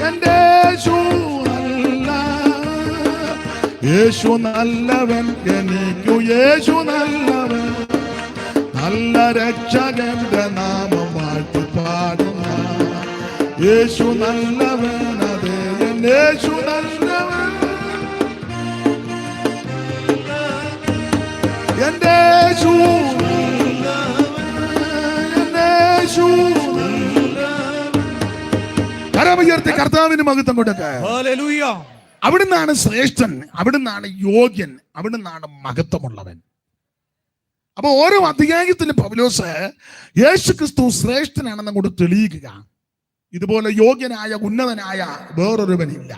എന്റെ യേശു നല്ല, യേശു നല്ലവൻ, എനിക്കു യേശു നല്ലവൻ, നല്ല രക്ഷകന്റെ നാമം വാഴ്ത്തി പാടുന്ന. യേശു നല്ലവൻ, അതേ യേശു നല്ലവൻ, എന്റെ യേശു കരമുയർത്തി കർത്താവിന് മഹത്വം കൊടുക്കുക. അവിടുന്നാണ് ശ്രേഷ്ഠൻ, അവിടുന്നാണ് യോഗ്യൻ, അവിടുന്നാണ് മഹത്വമുള്ളവൻ. അപ്പൊ ഓരോ അധ്യായത്തിലും പൗലോസ് യേശു ക്രിസ്തു ശ്രേഷ്ഠനാണെന്ന് അങ്ങോട്ട് തെളിയിക്കുക. ഇതുപോലെ യോഗ്യനായ ഉന്നതനായ വേറൊരുവനില്ല.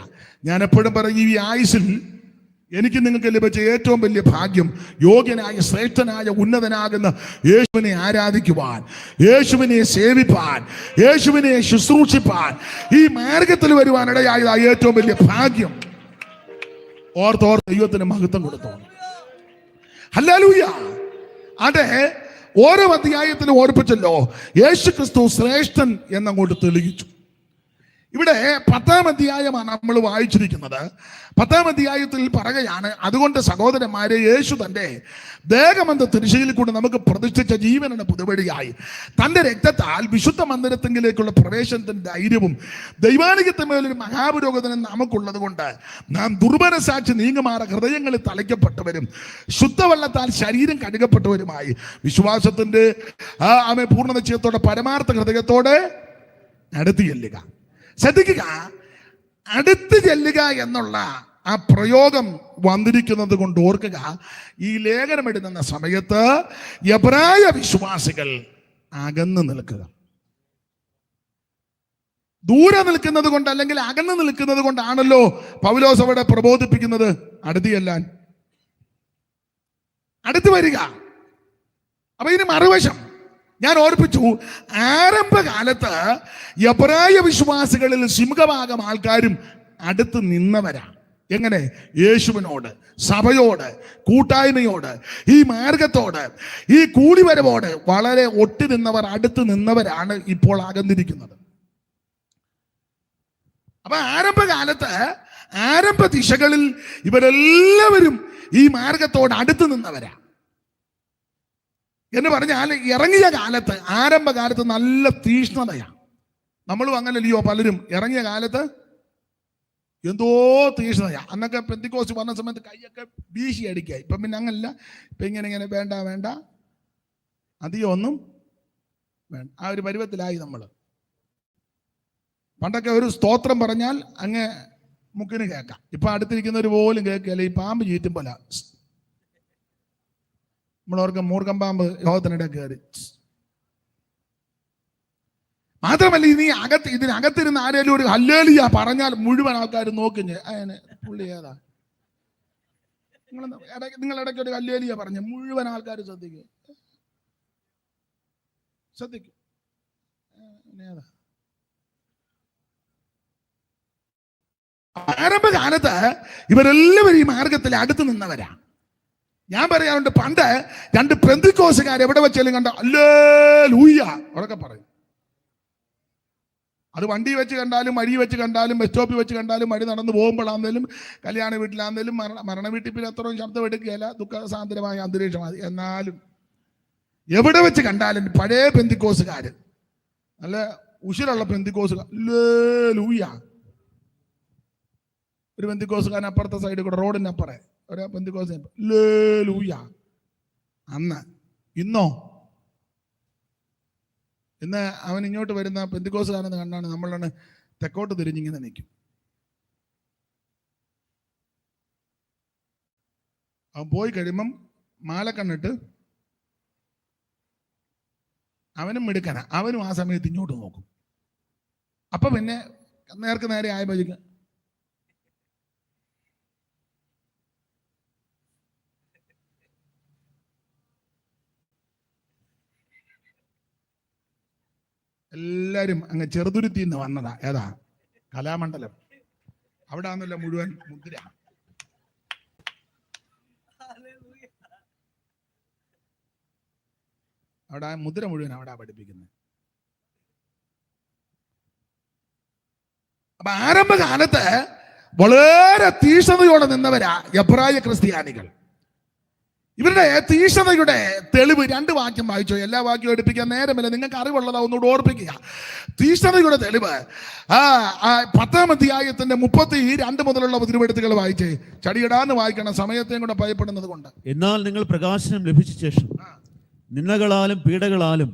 ഞാൻ എപ്പോഴും പറയും, ഈ ആയുസിൽ എനിക്ക് നിങ്ങൾക്ക് ലഭിച്ച ഏറ്റവും വലിയ ഭാഗ്യം യോഗ്യനായ ശ്രേഷ്ഠനായ ഉന്നതനാകുന്ന യേശുവിനെ ആരാധിക്കുവാൻ, യേശുവിനെ സേവിപ്പാൻ, യേശുവിനെ ശുശ്രൂഷിപ്പാൻ, ഈ മാർഗത്തിൽ വരുവാനിടയായ ഏറ്റവും വലിയ ഭാഗ്യം. ഓർത്തോർത്ത് ദൈവത്തിന് മഹത്വം കൊടുത്തോ. ഹല്ലേലൂയ. അതെ, ഓരോ അധ്യായത്തിലും ഓർപ്പിച്ചല്ലോ, യേശു ക്രിസ്തു ശ്രേഷ്ഠൻ എന്നങ്ങോട്ട് തെളിയിച്ചു. ഇവിടെ 10-ാം അധ്യായമാണ് നമ്മൾ വായിച്ചിരിക്കുന്നത്. 10-ാം അധ്യായത്തിൽ പറയുകയാണ്, അതുകൊണ്ട് സഹോദരന്മാരെ, യേശു തന്റെ ദേഹമെന്ന തിരുശയിൽ കൂടെ നമുക്ക് പ്രതിഷ്ഠിച്ച ജീവനുള്ള പുതുവഴിയായി തന്റെ രക്തത്താൽ വിശുദ്ധ മന്ദിരത്തിലേക്കുള്ള പ്രവേശനത്തിന്റെ ധൈര്യവും ദൈവാനുഗത്യമേലൊരു മഹാപുരോഗതനും നമുക്കുള്ളത് കൊണ്ട് നാം ദുർബലസാക്ഷി നീങ്ങുമാറ ഹൃദയങ്ങളിൽ തളയ്ക്കപ്പെട്ടവരും ശുദ്ധവെള്ളത്താൽ ശരീരം കഴുകപ്പെട്ടവരുമായി വിശ്വാസത്തിന്റെ പൂർണ്ണ നിശ്ചയത്തോടെ പരമാർത്ഥ ഹൃദയത്തോടെ അടുത്ത് ചെല്ലുക. ശ്രദ്ധിക്കുക, അടുത്ത് ചെല്ലുക എന്നുള്ള ആ പ്രയോഗം വന്നിരിക്കുന്നത് കൊണ്ട് ഓർക്കുക, ഈ ലേഖനം എഴുതുന്ന സമയത്ത് എബ്രായ വിശ്വാസികൾ അകന്നു നിൽക്കുക. ദൂരെ നിൽക്കുന്നത് കൊണ്ട് അല്ലെങ്കിൽ അകന്നു നിൽക്കുന്നത് കൊണ്ടാണല്ലോ പൗലോസ് അവിടെ പ്രബോധിപ്പിക്കുന്നത് അടുത്ത് ചെല്ലാൻ, അടുത്ത് വരിക. അപ്പൊ ഇതിന് മറുവശം ഞാൻ ഓർപ്പിച്ചു, ആരംഭകാലത്ത് എബ്രായ വിശ്വാസികളിൽ സിംഹഭാഗം ആൾക്കാരും അടുത്ത് നിന്നവരാണ്. എങ്ങനെ? യേശുവിനോട്, സഭയോട്, കൂട്ടായ്മയോട്, ഈ മാർഗത്തോട്, ഈ കൂടിവരവോട് വളരെ ഒട്ടി നിന്നവർ, അടുത്ത് നിന്നവരാണ് ഇപ്പോൾ അകന്നിരിക്കുന്നത്. അപ്പൊ ആരംഭകാലത്ത് ആരംഭ ദിശകളിൽ ഇവരെല്ലാവരും ഈ മാർഗത്തോട് അടുത്ത് നിന്നവരാ എന്ന് പറഞ്ഞാൽ, ഇറങ്ങിയ കാലത്ത്, ആരംഭകാലത്ത് നല്ല തീഷ്ണതയാണ്. നമ്മളും അങ്ങനല്ലയോ, പലരും ഇറങ്ങിയ കാലത്ത് എന്തോ തീഷ്ണതയാ. അന്നൊക്കെ പെന്തിക്കോസ്ത് വന്ന സമയത്ത് കൈയൊക്കെ വീശി അടിക്കുക. ഇപ്പം പിന്നെ അങ്ങനല്ല, ഇപ്പം ഇങ്ങനെ വേണ്ട വേണ്ട അധികം ഒന്നും വേണ്ട, ആ ഒരു പരുവത്തിലായി നമ്മൾ. പണ്ടൊക്കെ ഒരു സ്തോത്രം പറഞ്ഞാൽ അങ്ങ് മുക്കിന് കേൾക്കാം. ഇപ്പം അടുത്തിരിക്കുന്നവർ പോലും കേൾക്കുകയല്ല, ഈ പാമ്പ് ചീറ്റും പോലെ. നമ്മളോർക്ക് മൂർഖം പാമ്പ് യോഗത്തിനിടെ കയറി. മാത്രമല്ല, ഇതിനകത്തിരുന്ന് ആരെങ്കിലും ഒരു ഹല്ലേലൂയ പറഞ്ഞാൽ മുഴുവൻ ആൾക്കാർ നോക്കിഞ്ഞ് അതിന് പുള്ളി ഏതാ, നിങ്ങൾ ഇടയ്ക്ക് ഒരു ഹല്ലേലൂയ പറഞ്ഞ് മുഴുവൻ ആൾക്കാർ ശ്രദ്ധിക്കും. ഏതാ? ആരംഭകാലത്ത് ഇവരെല്ലാവരും ഈ മാർഗത്തിൽ അടുത്ത് നിന്നവരാ. ഞാൻ പറയാറുണ്ട്, പണ്ട് 2 പെന്തിക്കോസുകാർ എവിടെ വെച്ചാലും കണ്ട ഹല്ലേലൂയ അവരൊക്കെ പറയും. അത് വണ്ടി വെച്ച് കണ്ടാലും, വഴി വെച്ച് കണ്ടാലും, ബസ് സ്റ്റോപ്പിൽ വെച്ച് കണ്ടാലും, വഴി നടന്നു പോകുമ്പോഴാന്നേലും, കല്യാണ വീട്ടിലാന്നേലും, മരണ വീട്ടിൽ പിന്നെ അത്രയും ശബ്ദം എടുക്കുകയില്ല, ദുഃഖസാന്ദ്രമായ അന്തരീക്ഷമാണ്. എന്നാലും എവിടെ വെച്ച് കണ്ടാലും പഴയ പെന്തിക്കോസുകാര്, നല്ല ഉശിരുള്ള പെന്തിക്കോസുകാർ, ഹല്ലേലൂയ. ഒരു പെന്തിക്കോസുകാരൻ അപ്പുറത്തെ സൈഡിൽ കൂടെ, റോഡിന് അപ്പുറേ ഒരു പെന്തിക്കോസ്, ഹല്ലേലൂയ. അന്ന് ഇന്നോ, ഇന്ന് അവൻ ഇങ്ങോട്ട് വരുന്ന പെന്തിക്കോസുകാരെന്ന് കണ്ടാണ് നമ്മളാണ് തെക്കോട്ട് തിരിഞ്ഞിങ്ങനെ നിൽക്കും. അവൻ പോയി കഴിയുമ്പം മാലക്കണ്ണിട്ട് അവനും മിടുക്കന, അവനും ആ സമയത്ത് ഇങ്ങോട്ട് നോക്കും. അപ്പൊ പിന്നെ നേർക്ക് നേരെ ആയപ്പോഴേക്ക് എല്ലാരും അങ്ങ് ചെറുതുരുത്തി നിന്ന് വന്നതാ. ഏതാ? കലാമണ്ഡലം. അവിടെ ആണല്ലോ മുഴുവൻ മുദ്ര. അവിടെ മുദ്ര മുഴുവൻ അവിടെ പഠിപ്പിക്കുന്നത്. അപ്പൊ ആരംഭകാലത്ത് വളരെ തീഷ്ണതയോടെ നിന്നവരാ എബ്രായ ക്രിസ്ത്യാനികൾ. ഇവരുടെ തീഷ്ണതയുടെ തെളിവ് 2 വാക്യം വായിച്ചോ. എല്ലാ വാക്യവും എടുപ്പിക്കാൻ നേരമില്ല, നിങ്ങൾക്ക് അറിവുള്ളതാ, ഒന്നുകൂടെ ഓർപ്പിക്കുക. തീഷ്ണതയുടെ തെളിവ് 10-ാം അധ്യായത്തിന്റെ 32 മുതലുള്ള തിരുവെഴുത്തുകൾ വായിച്ചേ. ചടിയിടാന്ന് വായിക്കണം, സമയത്തെയും കൂടെ ഭയപ്പെടുന്നത് കൊണ്ട്. എന്നാൽ നിങ്ങൾ പ്രകാശനം ലഭിച്ച ശേഷം നിന്ദകളാലും പീഡകളാലും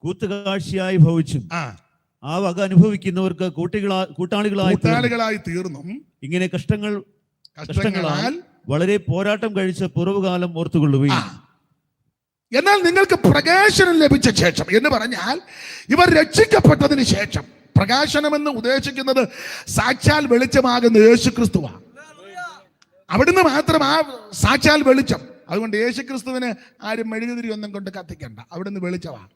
കൂത്തുകാഴ്ചയായി ഭവിച്ചും ആ വക അനുഭവിക്കുന്നവർക്ക് കൂട്ടാളികളായി തീർന്നും ഇങ്ങനെ കഷ്ടങ്ങളാൽ വളരെ പോരാട്ടം കഴിച്ച പൂർവ്വകാലം ഓർത്തുകൊള്ളുകയും. എന്നാൽ നിങ്ങൾക്ക് പ്രകാശനം ലഭിച്ച ശേഷം എന്ന് പറഞ്ഞാൽ ഇവർ രക്ഷിക്കപ്പെട്ടതിന് ശേഷം, പ്രകാശനമെന്ന് ഉദ്ദേശിക്കുന്നത് സാക്ഷാൽ വെളിച്ചമാകുന്ന യേശുക്രിസ്തുവാണ്. അവിടുന്ന് മാത്രം ആ സാക്ഷാൽ വെളിച്ചം. അതുകൊണ്ട് യേശുക്രിസ്തുവിന് ആരും മെഴുകുതിരി ഒന്നും കൊണ്ട് കത്തിക്കണ്ട, അവിടുന്ന് വെളിച്ചമാണ്.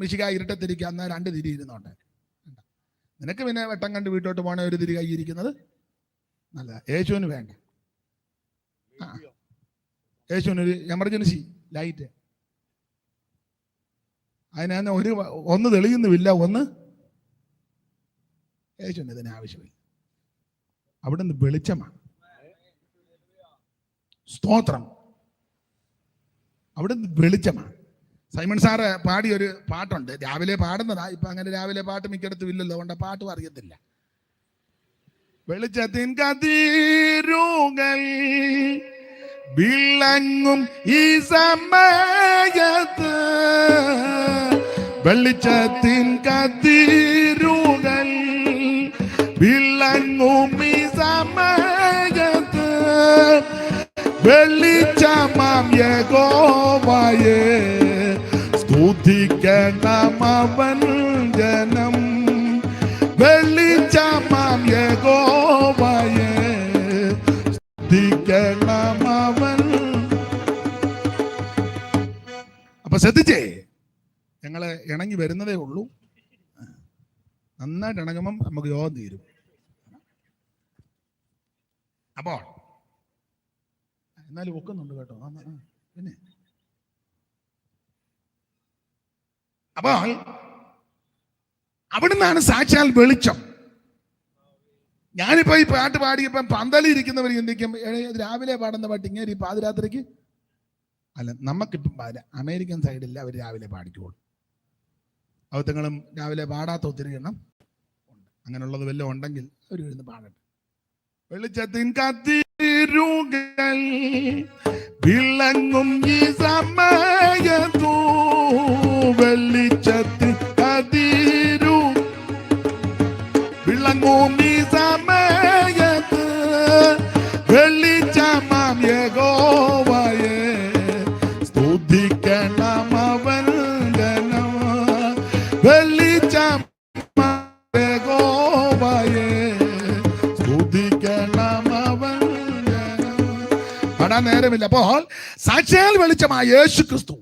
മിശിക ഇരുട്ടത്തിരിക്കുക, എന്നാൽ 2 തിരി ഇരുന്നോട്ടെ. നിനക്ക് പിന്നെ വെട്ടം കണ്ട് വീട്ടോട്ട് പോണേ ഒരു തിരി കൈയിരിക്കുന്നത് നല്ല, യേശുവിന് വേണ്ട. യേശുവിനൊരു എമർജൻസി ലൈറ്റ്, അതിനകത്ത് ഒന്ന് തെളിയുന്നുമില്ല, ഒന്ന് യേശുവിന് ഇതിന് ആവശ്യമില്ല. അവിടെ നിന്ന് വെളിച്ചമാണ്. സ്തോത്രം. അവിടെ നിന്ന് വെളിച്ചമാണ്. സൈമൺ സാറ് പാടിയൊരു പാട്ടുണ്ട്, രാവിലെ പാടുന്നതാ. ഇപ്പൊ അങ്ങനെ രാവിലെ പാട്ട് മിക്കടത്തും ഇല്ലല്ലോ, കൊണ്ട് പാട്ടും അറിയത്തില്ല. വെളിച്ചത്തിൻ കതിരുകൾ വിളങ്ങും ഈ സമയത്ത്, വെളിച്ചത്തിൻ കതിരുകൾ വിളങ്ങും ഈ സമയത്ത്, വെളിച്ചമാം യഹോവയെ സ്തുതിക്കണം അവൻ ജനം. വെളിച്ചമാം യഹോവയെ സ്തുതിക്കണം അവൻ. അപ്പൊ ശ്രദ്ധിച്ചേ, ഞങ്ങള് ഇണങ്ങി വരുന്നതേ ഉള്ളൂ. നന്നായിട്ട് ഇണങ്ങുമ്പം നമുക്ക് യോഗം തീരും. അപ്പോൾ എന്നാലും ഒക്കുന്നുണ്ട് കേട്ടോ. പിന്നെ അപ്പോൾ അവിടുന്നാണ് സാക്ഷാൽ വെളിച്ചം. ഞാനിപ്പോ ഈ പാട്ട് പാടിയപ്പം പന്തലിൽ ഇരിക്കുന്നവർ ചിന്തിക്കും, രാവിലെ പാടുന്ന പാട്ട് ഇങ്ങനെ ഈ പാതിരാത്രിക്ക് അല്ല. നമുക്കിപ്പം അമേരിക്കൻ സൈഡിൽ അവർ രാവിലെ പാടിക്കോളും. അവത്തങ്ങളും രാവിലെ പാടാത്ത ഒത്തിരി എണ്ണം ഉണ്ട്. അങ്ങനെയുള്ളത് വല്ലതും ഉണ്ടെങ്കിൽ അവർ ഇരുന്ന് പാടട്ടെ. വെളിച്ചത്തിൻ കതിരുകൾ വിളങ്ങും ഈ സമയത്തു, വെളിച്ചത്തിൻ കതിരു വിളങ്ങും ഈ സമയത്ത്, വെളിച്ചമാം യഹോവയെ സ്തുതിക്കണം അവൻ ജനം. വെളിച്ചമാം യഹോവയെ സ്തുതിക്കണം അവൻ ജനം. പാടാൻ നേരമില്ല. അപ്പോൾ സാക്ഷാൽ വെളിച്ചമായ യേശുക്രിസ്തു,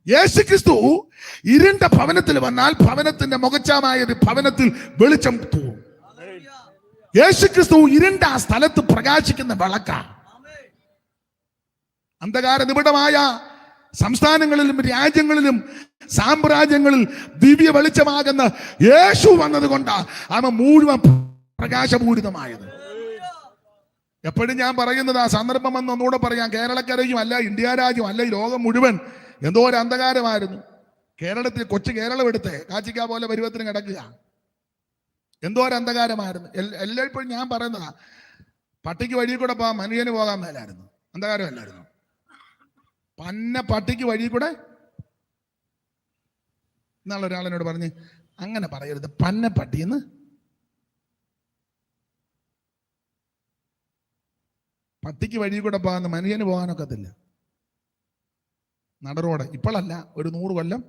യേശുക്രിസ്തു ഇരുണ്ട ഭവനത്തിൽ വന്നാൽ ഭവനത്തിന്റെ മുഖച്ഛാമായ ഭവനത്തിൽ വെളിച്ചം തൂവും. യേശുക്രിസ്തു ഇരുണ്ട ആ സ്ഥലത്ത് പ്രകാശിക്കുന്ന വിളക്കാണ്. അന്ധകാര നിബിഡമായ സംസ്ഥാനങ്ങളിലും രാജ്യങ്ങളിലും സാമ്രാജ്യങ്ങളിൽ ദിവ്യ വെളിച്ചമാകുന്ന യേശു വന്നത് കൊണ്ടാണ് അവൻ മുഴുവൻ പ്രകാശപൂരിതമായത്. എപ്പോഴും ഞാൻ പറയുന്നത്, ആ സന്ദർഭം എന്ന് ഒന്നുകൂടെ പറയാം, കേരളക്കരയും അല്ല, ഇന്ത്യ രാജ്യം അല്ല, ഈ ലോകം മുഴുവൻ എന്തോ ഒരു അന്ധകാരമായിരുന്നു. കേരളത്തിൽ കൊച്ചു കേരളം എടുത്ത് കാച്ചിക്ക പോലെ പരുവത്തിന് കിടക്കുക. എന്തോ ഒരു അന്ധകാരമായിരുന്നു. എല്ലായ്പ്പോഴും ഞാൻ പറയുന്നതാ, പട്ടിക്ക് വഴി കൂടെ പോകാൻ മനുഷ്യന് പോകാൻ മേലായിരുന്നു. അന്ധകാരമല്ലായിരുന്നു. പട്ടിക്ക് വഴി കൂടെ. എന്നുള്ള ഒരാളെന്നോട് പറഞ്ഞ്, അങ്ങനെ പറയരുത്, പട്ടിന്ന്. പട്ടിക്ക് വഴി കൂടെ പോകാൻ മനുഷ്യന് പോകാനൊക്കത്തില്ല. നടറോടെ. ഇപ്പോഴല്ല, ഒരു 100 കൊല്ലം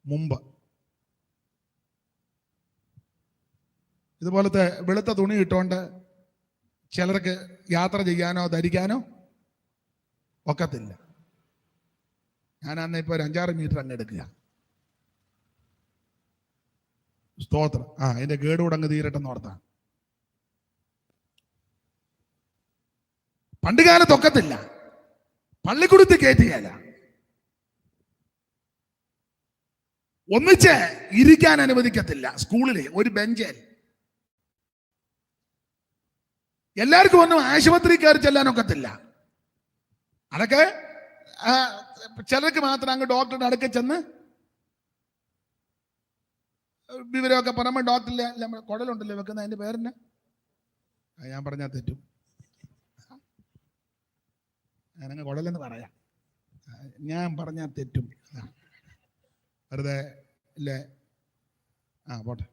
മുമ്പ് ഇതുപോലത്തെ വെളുത്ത തുണി ഇട്ടുകൊണ്ട് ചിലർക്ക് യാത്ര ചെയ്യാനോ ധരിക്കാനോ ഒക്കത്തില്ല. ഞാൻ അന്ന് ഇപ്പോൾ ഒരു 5-6 മീറ്റർ അങ്ങ് എടുക്കുക. സ്തോത്രം. അതിന്റെ കേടുകൂടെ അങ്ങ് തീരട്ടെന്ന് ഓർത്താ. പണ്ട് കാലത്ത് ഒക്കത്തില്ല, പള്ളിക്കൂടത്തിൽ കയറ്റുകയല്ല. ഒന്നിച്ച് ഇരിക്കാൻ അനുവദിക്കത്തില്ല. സ്കൂളിലെ ഒരു ബെഞ്ചിൽ എല്ലാവർക്കും ഒന്നും ആശുപത്രി കയറി ചെല്ലാനൊക്കത്തില്ല. അതൊക്കെ ചിലർക്ക് മാത്രം അങ്ങ് ഡോക്ടറുടെ അടുക്ക ചെന്ന് വിവരമൊക്കെ പറയുമ്പോൾ ഡോക്ടറിലെ കുടലുണ്ടല്ലോ വെക്കുന്ന, അതിന്റെ പേരെന്നെ ഞാൻ പറഞ്ഞാൽ തെറ്റും. ഞാനങ്ങ് കുടലെന്ന് പറയാം, ഞാൻ പറഞ്ഞാൽ തെറ്റും. വെറുതെ ഇല്ലേ? പോട്ടെ.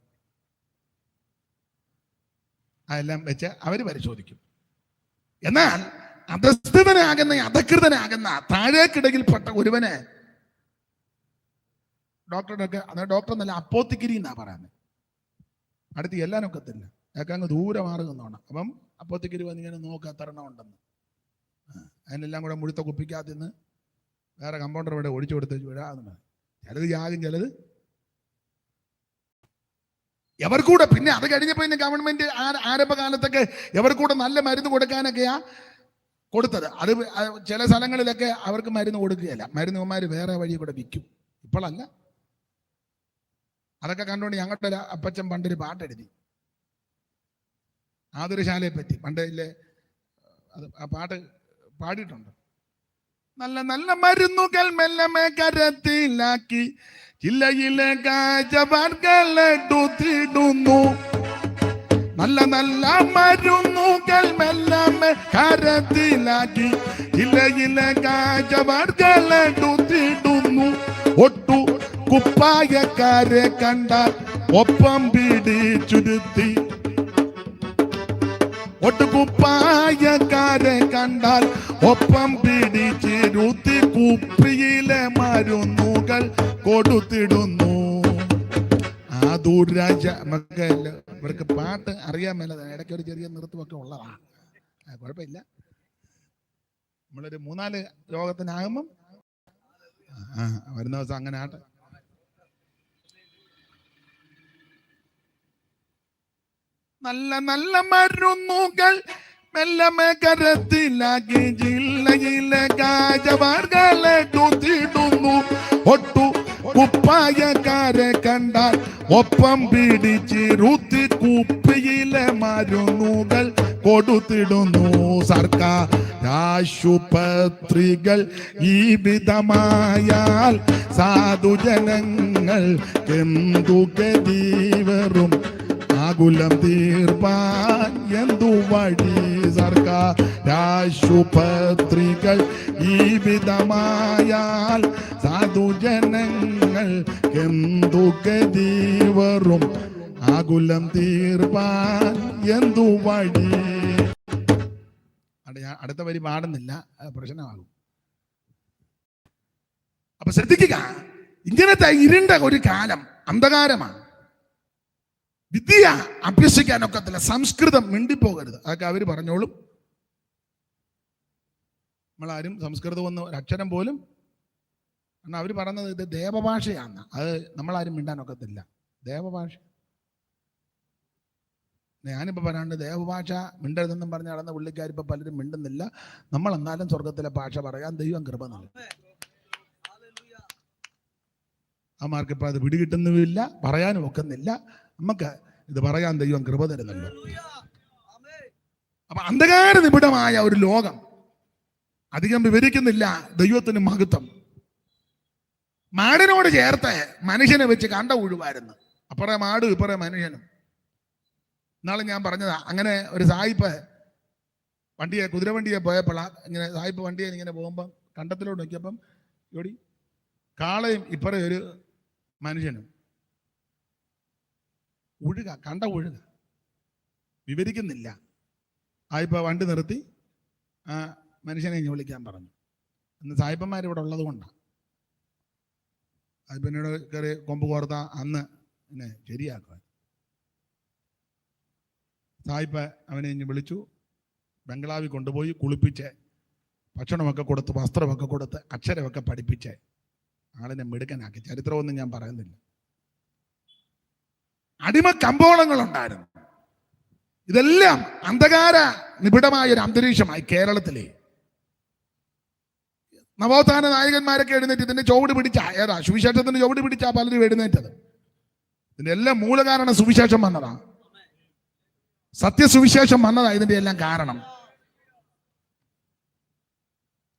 അതെല്ലാം വെച്ച് അവർ പരിശോധിക്കും. എന്നാൽ അധകൃതനാകുന്ന താഴേക്കിടയിൽപ്പെട്ട ഒരുവന് ഡോക്ടറുടെ ഒക്കെ, ഡോക്ടർ എന്നല്ല, അപ്പോത്തിക്കിരി എന്നാ പറയുന്നത്. അടുത്ത് എല്ലാനൊക്കത്തില്ല, അതൊക്കെ അങ്ങ് ദൂരെ മാറി നിന്നോണം. അപ്പം അപ്പോത്തിക്കിരി വന്നിങ്ങനെ നോക്കുക, തരണം ഉണ്ടെന്ന്. അതിനെല്ലാം കൂടെ മുഴുത്ത കുപ്പിക്കകത്തുനിന്ന് വേറെ കമ്പൗണ്ടർ ഇവിടെ ഒഴിച്ചു കൊടുത്ത് വിടാറുണ്ട്. ചിലത് യാകും, ചിലത് എവർക്കൂടെ. പിന്നെ അത് കഴിഞ്ഞപ്പോൾ പിന്നെ ഗവൺമെന്റ് ആരംഭകാലത്തൊക്കെ എവർക്കൂടെ നല്ല മരുന്ന് കൊടുക്കാനൊക്കെയാ കൊടുത്തത്. അത് ചില സ്ഥലങ്ങളിലൊക്കെ അവർക്ക് മരുന്ന് കൊടുക്കുകയല്ല, മരുന്നുമാർ വേറെ വഴി കൂടെ വിൽക്കും. ഇപ്പോഴല്ല, അതൊക്കെ കണ്ടുകൊണ്ട് ഞങ്ങളുടെ അപ്പച്ചൻ പണ്ടൊരു പാട്ടെഴുതി ആതുരശാലയെ പറ്റി. പണ്ട് ഇല്ലേ അത് ആ പാട്ട് പാടിയിട്ടുണ്ട്. നല്ല നല്ല മരുന്നുകൾ മെല്ലമേ കരത്തിലാക്കി ജില്ലയിലെ കാഴ്ചപ്പാടുന്നു. നല്ല നല്ല മരുന്നുകൾ മെല്ലമേ കരത്തിലാക്കി ജില്ലയിലെ കാഴ്ചപ്പാടുന്നു. ഒട്ടു കുപ്പായക്കാരെ കണ്ടാൽ ഒപ്പം പിടിച്ചുരുത്തി. ഒട്ടുകുപ്പായക്കാരെ കണ്ടാൽ ഒപ്പം പിടിച്ചിരുത്തി കുപ്പിയിലെ മരുന്നുകൾ കൊടുത്തിടുന്നു. ആ ദൂരാജ മക്കള് ഇവർക്ക് പാട്ട് അറിയാൻ മേലത്, ഇടയ്ക്ക് ഒരു ചെറിയ നൃത്തമൊക്കെ ഉള്ളതാ, കുഴപ്പമില്ല. നമ്മളൊരു 3-4 രോഗത്തിനാകുമ്പം വരുന്ന ദിവസം അങ്ങനെ ആട്ടെ. നല്ല നല്ല മരുന്നുകൾ മെല്ലമേ കരത്തിലാക്കി ജില്ലയിലെ കാഴ്ചപ്പാടുകളെ കൊടുത്തിടുന്നു. ഒട്ടു കുപ്പായക്കാരെ കണ്ടാൽ ഒപ്പം പിടിച്ചിരുത്തി കുപ്പിയിലെ മരുന്നുകൾ കൊടുത്തിടുന്നു. സർക്കാർ ആശുപത്രികൾ ഈ വിധമായാൽ സാധുജനങ്ങൾ എന്തു ഗതിവറും ആകുലം തീർപ്പാൻ എന്തു വഴി. സർക്കാർ ആശുപത്രികൾ ഈ വിധമായാൽ സാധുജനങ്ങൾ എന്തു ഗതിവറും ആകുലം തീർപ്പാൻ എന്തു വഴി. അടുത്ത വരി പാടുന്നില്ല, പ്രശ്നമാകും. അപ്പൊ ശ്രദ്ധിക്കുക, ഇങ്ങനത്തെ ഇരുണ്ട ഒരു കാലം അന്ധകാരമാണ്. വിദ്യ അഭ്യസിക്കാനൊക്കത്തില്ല, സംസ്കൃതം മിണ്ടിപ്പോകരുത്, അതൊക്കെ അവർ പറഞ്ഞോളും. നമ്മളാരും സംസ്കൃതം ഒന്നും ഒരക്ഷരം പോലും, കാരണം അവർ പറഞ്ഞത് ഇത് ദേവഭാഷയാണ്, അത് നമ്മളാരും മിണ്ടാനൊക്കത്തില്ല. ദേവഭാഷ ഞാനിപ്പോൾ പറയാണ്ട് ദേവഭാഷ മിണ്ടരുതെന്നും പറഞ്ഞ് നടന്ന പുള്ളിക്കാരിപ്പോൾ പലരും മിണ്ടുന്നില്ല. നമ്മൾ എന്നാലും സ്വർഗത്തിലെ ഭാഷ പറയാൻ ദൈവം കൃപ നൽകും. അമ്മമാർക്കിപ്പോൾ അത് പിടികിട്ടുന്നുമില്ല, പറയാനും ഒക്കുന്നില്ല. നമുക്ക് ഇത് പറയാൻ ദൈവം കൃപ തരുന്നല്ലോ. അപ്പൊ അന്ധകാര നിബിഡമായ ഒരു ലോകം, അധികം വിവരിക്കുന്നില്ല. ദൈവത്തിന് മഹത്വം. മാടിനോട് ചേർത്ത് മനുഷ്യനെ വെച്ച് കണ്ട ഒഴിവായിരുന്നു. അപ്പറേ മാടും ഇപ്പറേ മനുഷ്യനും. ഇന്നാളെ ഞാൻ പറഞ്ഞതാ, അങ്ങനെ ഒരു സായിപ്പ് കുതിരവണ്ടിയെ പോയപ്പോഴാ ഇങ്ങനെ സായിപ്പ് വണ്ടിയെ ഇങ്ങനെ പോകുമ്പം കണ്ടത്തിലോട്ട് നോക്കിയപ്പം ഇവിടെ കാളയും ഇപ്പറേ ഒരു മനുഷ്യനും. കണ്ട ഒഴുക വിവരിക്കുന്നില്ല. ആയിപ്പോൾ വണ്ടി നിർത്തി ആ മനുഷ്യനെ ഇനി വിളിക്കാൻ പറഞ്ഞു. ഇന്ന് സായിപ്പന്മാർ ഇവിടെ ഉള്ളത് കൊണ്ടാണ്. സായിപ്പനോട് കയറി കൊമ്പ് കോർത്ത അന്ന് എന്നെ ശരിയാക്കുക. സായിപ്പ് അവനെ ഇനി വിളിച്ചു, ബംഗ്ലാവിൽ കൊണ്ടുപോയി കുളിപ്പിച്ച് ഭക്ഷണമൊക്കെ കൊടുത്ത് വസ്ത്രമൊക്കെ കൊടുത്ത് അക്ഷരമൊക്കെ പഠിപ്പിച്ച് ആളിനെ മിടുക്കനാക്കി. ചരിത്രമൊന്നും ഞാൻ പറയുന്നില്ല. അടിമ കമ്പോളങ്ങളുണ്ടായിരുന്നു. ഇതെല്ലാം അന്ധകാര നിബിഡമായ ഒരു അന്തരീക്ഷമായി കേരളത്തിലെ. നവോത്ഥാന നായകന്മാരൊക്കെ എഴുന്നേറ്റ് ഇതിന്റെ ചുവട് പിടിച്ച ഏതാ സുവിശേഷത്തിന്റെ ചുവട് പിടിച്ചാ പലരും എഴുന്നേറ്റത്. ഇതിന്റെ എല്ലാം മൂലകാരണം സുവിശേഷം വന്നതാ, സത്യസുവിശേഷം വന്നതാ ഇതിന്റെ എല്ലാം കാരണം.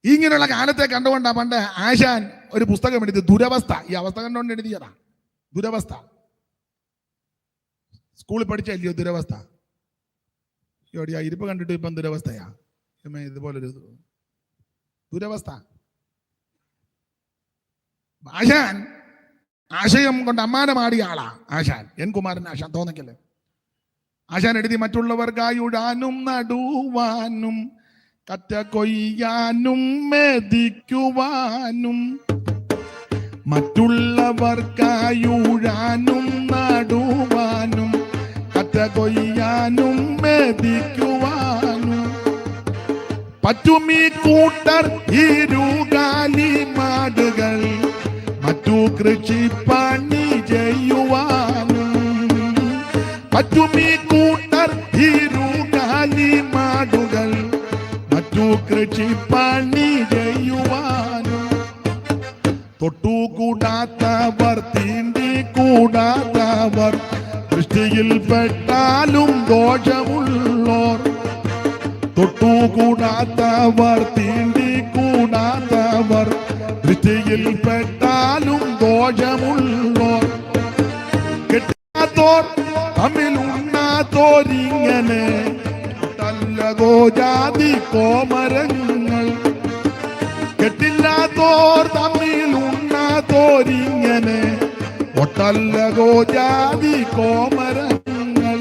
ഇങ്ങനെയുള്ള കാലത്തെ കണ്ടുകൊണ്ടാ പണ്ട് ആശാൻ ഒരു പുസ്തകം എഴുതി, ദുരവസ്ഥ. ഈ അവസ്ഥ കണ്ടുകൊണ്ട് എഴുതിയതാ ദുരവസ്ഥ. സ്കൂളിൽ പഠിച്ചല്ലയോ ദുരവസ്ഥ. ആ ഇരിപ്പ് കണ്ടിട്ട് ഇപ്പം ദുരവസ്ഥയാ. ഇതുപോലൊരു ദുരവസ്ഥ. ആശാൻ ആശയം കൊണ്ട് അമ്മാനമാടിയ ആളാ ആശാൻ. എൻ കുമാരൻ ആശാൻ, തോന്നിക്കല്ലേ. ആശാൻ എഴുതി, മറ്റുള്ളവർക്കായി ഉഴാനും നടുവാനും കറ്റ കൊയ്യാനും മെതിക്കുവാനും, മറ്റുള്ളവർക്കായി ഉഴാനും നടുവാനും കറ്റ കൊയ്യാനും മെതിക്കുവാനും പറ്റുമീ കൂട്ടർ ഇരുകാലി മാടുകൾ മറ്റു കൃഷി പണി ചെയ്യുവാനും. പറ്റുമീ കൂട്ടർ ഇരുകാലി മാടുകൾ മറ്റു രക്ഷിപ്പണി ചെയ്യുവാനും തൊട്ടുകൂടാത്തവർ തീണ്ടി കൂടാത്തവർ ദൃഷ്ടിയിൽ പെട്ടാലും ദോഷമുള്ളോർ തൊട്ടുകൂടാത്തവർ തീണ്ടി കൂടാത്തവർ ദൃഷ്ടിയിൽ പെട്ടാലും ദോഷമുള്ളോർ കെട്ടാത്തോർ തമ്മിലുണ്ണാത്തോരിങ്ങനെ തല്ലകോ ജാതി കോമരങ്ങൾ കെട്ടില്ലാത്തോർ തമ്മിലുണ്ണാത്തോരിങ്ങനെ ഒട്ടല്ലകോ ജാതി കോമരങ്ങൾ.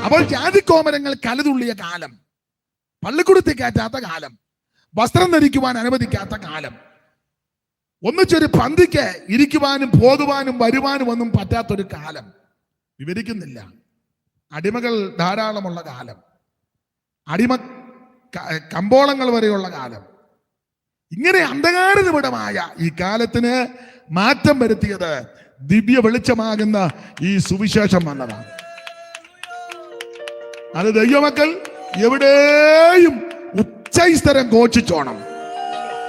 അപ്പോൾ ജാതി കോമരങ്ങൾ കലതുള്ളിയ കാലം, പള്ളിക്കുടത്തി കയറ്റാത്ത കാലം, വസ്ത്രം ധരിക്കുവാൻ അനുവദിക്കാത്ത കാലം, ഒന്നിച്ചൊരു പന്തിക്ക് ഇരിക്കുവാനും പോകുവാനും വരുവാനും ഒന്നും പറ്റാത്തൊരു കാലം വിവരിക്കുന്നില്ല. അടിമകൾ ധാരാളമുള്ള കാലം, അടിമ കമ്പോളങ്ങൾ വരെയുള്ള കാലം. ഇങ്ങനെ അന്ധകാര നിമിടമായ ഈ കാലത്തിന് മാറ്റം വരുത്തിയത് ദിവ്യ വെളിച്ചമാകുന്ന ഈ സുവിശേഷം വന്നതാണ്. അത് ദൈവമക്കൾ എവിടെയും ഉച്ചസ്ഥരം ഘോഷിച്ചോണം.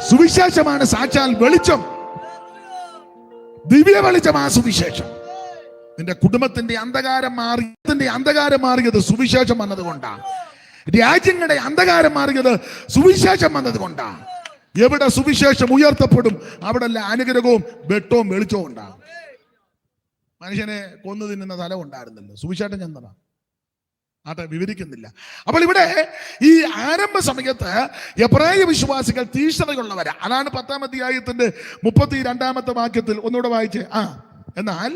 സുവിശേഷമാണ് സാക്ഷാൽ വെളിച്ചം, ദിവ്യ വെളിച്ചമാ സുവിശേഷം. നിന്റെ കുടുംബത്തിന്റെ അന്ധകാരം മാറിയത് സുവിശേഷം വന്നതുകൊണ്ടാണ്. രാജ്യങ്ങളുടെ അന്ധകാരം മാറിയത് സുവിശേഷം വന്നതുകൊണ്ടാണ്. എവിടെ സുവിശേഷം ഉയർത്തപ്പെടും അവിടെ അനുഗ്രഹവും വെട്ടവും വെളിച്ചവും ഉണ്ടാകും. മനുഷ്യനെ കൊന്നു തിന്നുന്ന തലം ഉണ്ടായിരുന്നല്ലോ, സുവിശേഷം ചെന്നതാ. ആട്ടെ, വിവരിക്കുന്നില്ല. അപ്പോൾ ഇവിടെ ഈ ആരംഭ സമയത്ത് എബ്രായ വിശ്വാസികൾ തീഷ്ണതയുള്ളവരാ. അതാണ് 10-ാം അധ്യായത്തിന്റെ 32-ാമത്തെ വാക്യത്തിൽ ഒന്നുകൂടെ വായിച്ചേ. എന്നാൽ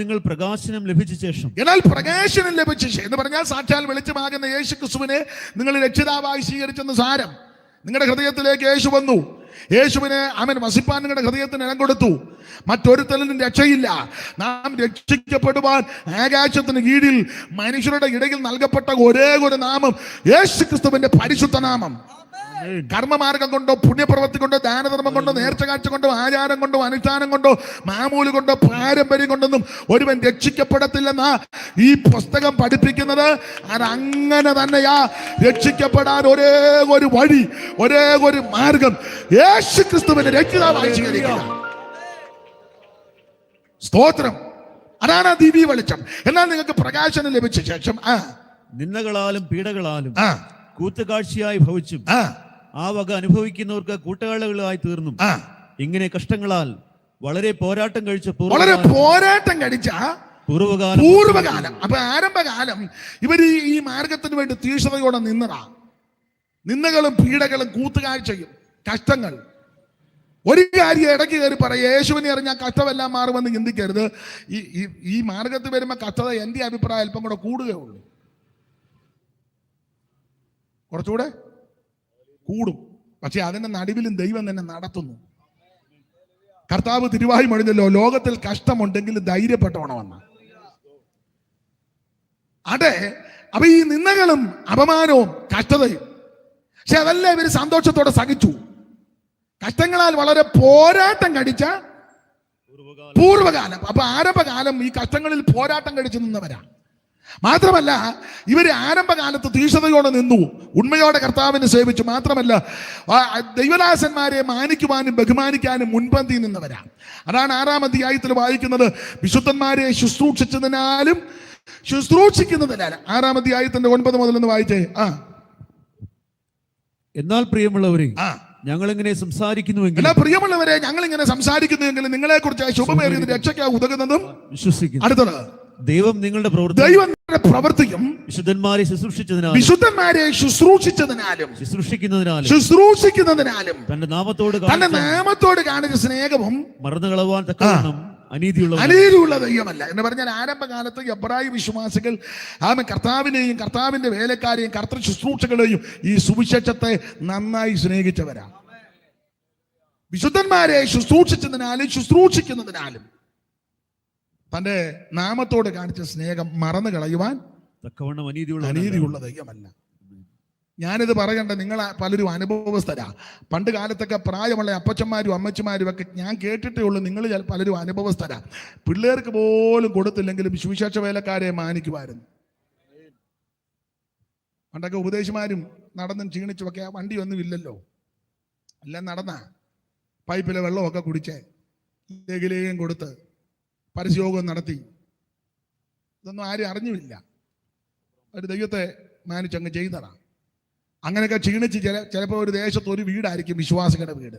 നിങ്ങൾ പ്രകാശനം ലഭിച്ച ശേഷം എന്ന് പറഞ്ഞാൽ സാക്ഷാൽ വെളിച്ചമാകുന്ന യേശു ക്രിസ്തുവിനെ നിങ്ങൾ രക്ഷിതാവായി സ്വീകരിച്ചെന്ന് സാരം. നിങ്ങളുടെ ഹൃദയത്തിലേക്ക് യേശു വന്നു. യേശുവിനെ അവൻ വസിപ്പാൻ നിങ്ങളുടെ ഹൃദയത്തിന് ഇടം കൊടുത്തു. മറ്റൊരുത്തലിനും രക്ഷയില്ല. നാം രക്ഷിക്കപ്പെടുവാൻ ആകാശത്തിന് കീഴിൽ മനുഷ്യരുടെ ഇടയിൽ നൽകപ്പെട്ട ഒരേ ഒരു നാമം യേശു ക്രിസ്തുവിന്റെ പരിശുദ്ധ നാമം. കർമ്മമാർഗം കൊണ്ടോ പുണ്യപ്രവൃത്തി കൊണ്ടോ ദാനധർമ്മം കൊണ്ടോ നേർച്ച കാഴ്ച കൊണ്ടോ ആചാരം കൊണ്ടോ അനുഷ്ഠാനം കൊണ്ടോ മാമൂല് കൊണ്ടോ പാരമ്പര്യം കൊണ്ടൊന്നും ഒരുവൻ രക്ഷിക്കപ്പെടത്തില്ലെന്നാ ഈ പുസ്തകം പഠിപ്പിക്കുന്നത്. അതങ്ങനെ തന്നെയാ. രക്ഷിക്കപ്പെടാൻ ഒരേ ഒരു വഴി, ഒരേ ഒരു മാർഗം യേശു ക്രിസ്തുവിന്റെ രക്ഷിതാവായി സ്വീകരിക്കുക. സ്തോത്രം. അതാണ് ദിവ്യ വെളിച്ചം. എന്നാൽ നിങ്ങൾക്ക് പ്രകാശനം ലഭിച്ച ശേഷം നിന്ദകളാലും പീഡകളാലും കൂത്തുകാഴ്ചയായി ഭവിച്ചും ആ വക അനുഭവിക്കുന്നവർക്ക് കൂട്ടാളികളായി തീർന്നും ഇങ്ങനെ കഷ്ടങ്ങളാൽ വളരെ പോരാട്ടം കഴിച്ച പൂർവ്വകാലം. അപ്പൊ ആരംഭകാലം ഇവർ ഈ മാർഗത്തിന് വേണ്ടി തീഷ്ണതയോടെ നിന്നതാ. നിന്ദകളും പീഡകളും കൂത്തുകാഴ്ചയും കഷ്ടങ്ങൾ. ഒരു കാര്യം ഇടയ്ക്ക് കയറി പറയാം, യേശുവിനെ അറിഞ്ഞാൽ കഷ്ടമെല്ലാം മാറുമെന്ന് ചിന്തിക്കരുത്. ഈ മാർഗത്തിൽ വരുമ്പോൾ കഷ്ടത എൻ്റെ അഭിപ്രായം അല്പം കൂടെ കൂടുകയുള്ളൂ, കുറച്ചുകൂടെ കൂടും. പക്ഷെ അതിന്റെ നടുവിലും ദൈവം തന്നെ നടത്തുന്നു. കർത്താവ് തിരുവായി മൊഴിഞ്ഞല്ലോ, ലോകത്തിൽ കഷ്ടമുണ്ടെങ്കിൽ ധൈര്യപ്പെട്ടോണമെന്ന. അതെ, അപ്പൊ ഈ നിന്ദകളും അപമാനവും കഷ്ടതയും, പക്ഷെ അതെല്ലാം ഇവര് സന്തോഷത്തോടെ സഹിച്ചു. കഷ്ടങ്ങളാൽ വളരെ പോരാട്ടം കഴിച്ച പൂർവ്വകാലം. അപ്പൊ ആരംഭകാലം ഈ കഷ്ടങ്ങളിൽ പോരാട്ടം കഴിച്ചു നിന്നവരാ. മാത്രമല്ല ഇവര് ആരംഭകാലത്ത് തീഷ്ണതയോടെ നിന്നു, ഉണ്മയോടെ കർത്താവിനെ സേവിച്ചു. മാത്രമല്ല ദൈവദാസന്മാരെ മാനിക്കുവാനും ബഹുമാനിക്കാനും മുൻപന്തി നിന്നവരാ. അതാണ് 6-ാം അധ്യായത്തിൽ വായിക്കുന്നത്. വിശുദ്ധന്മാരെ ശുശ്രൂഷിക്കുന്നതിനാലും 6-ാം അധ്യായത്തിന്റെ 9 മുതൽ വായിച്ചേ. എന്നാൽ പ്രിയമുള്ളവരെ, ഞങ്ങൾ ഇങ്ങനെ സംസാരിക്കുന്നുവെങ്കിൽ നിങ്ങളെ കുറിച്ച് ശുഭമേറിയത് രക്ഷയ്ക്കായി ഉതകുന്നതും വിശ്വസിക്കുന്നു. അടുത്തത്, ദൈവം നിങ്ങളുടെ പ്രവൃത്തിയും വിശുദ്ധന്മാരെ ശുശ്രൂഷിക്കുന്നതിനാലും തന്റെ നാമത്തോട് കാണിച്ച സ്നേഹവും മറന്നുകളവാൻ തക്കവണ്ണം അനീതിയുള്ള ദൈവമല്ല എന്ന് പറഞ്ഞാൽ ആരംഭകാലത്ത് എബ്രായ വിശ്വാസികൾ കർത്താവിനെയും കർത്താവിന്റെ വേലക്കാരെയും കർത്തൃ ശുശ്രൂഷകളെയും ഈ സുവിശേഷത്തെ നന്നായി സ്നേഹിച്ചവരാ. വിശുദ്ധന്മാരെ ശുശ്രൂഷിക്കുന്നതിനാലും തന്റെ നാമത്തോട് കാണിച്ച സ്നേഹം മറന്നു കളയുവാൻ തക്കവണ്ണം അനീതിയുള്ള ദൈവമല്ല. ഞാനിത് പറയണ്ട, നിങ്ങൾ പലരും അനുഭവസ്ഥരാ. പണ്ട് കാലത്തൊക്കെ പ്രായമുള്ള അപ്പച്ചന്മാരും അമ്മച്ചിമാരും ഒക്കെ ഞാൻ കേട്ടിട്ടേ ഉള്ളൂ. നിങ്ങൾ പലരും അനുഭവസ്ഥരാ. പിള്ളേർക്ക് പോലും കൊടുത്തില്ലെങ്കിലും സുവിശേഷ വേലക്കാരെ മാനിക്കുമായിരുന്നു. പണ്ടൊക്കെ ഉപദേശിമാരും നടന്നും ക്ഷീണിച്ചുമൊക്കെ ആ വണ്ടിയൊന്നും ഇല്ലല്ലോ, എല്ലാം നടന്ന പൈപ്പിലെ വെള്ളമൊക്കെ കുടിച്ച് ലേഖലേഖം കൊടുത്ത് പരസ്യയോഗം നടത്തി. ഇതൊന്നും ആരും അറിഞ്ഞുമില്ല, ഒരു ദൈവത്തെ മാനിച്ചങ്ങ് ചെയ്തതാണ്. അങ്ങനെയൊക്കെ ക്ഷീണിച്ച് ചിലപ്പോൾ ഒരു ദേശത്ത് ഒരു വീടായിരിക്കും വിശ്വാസികളുടെ വീട്.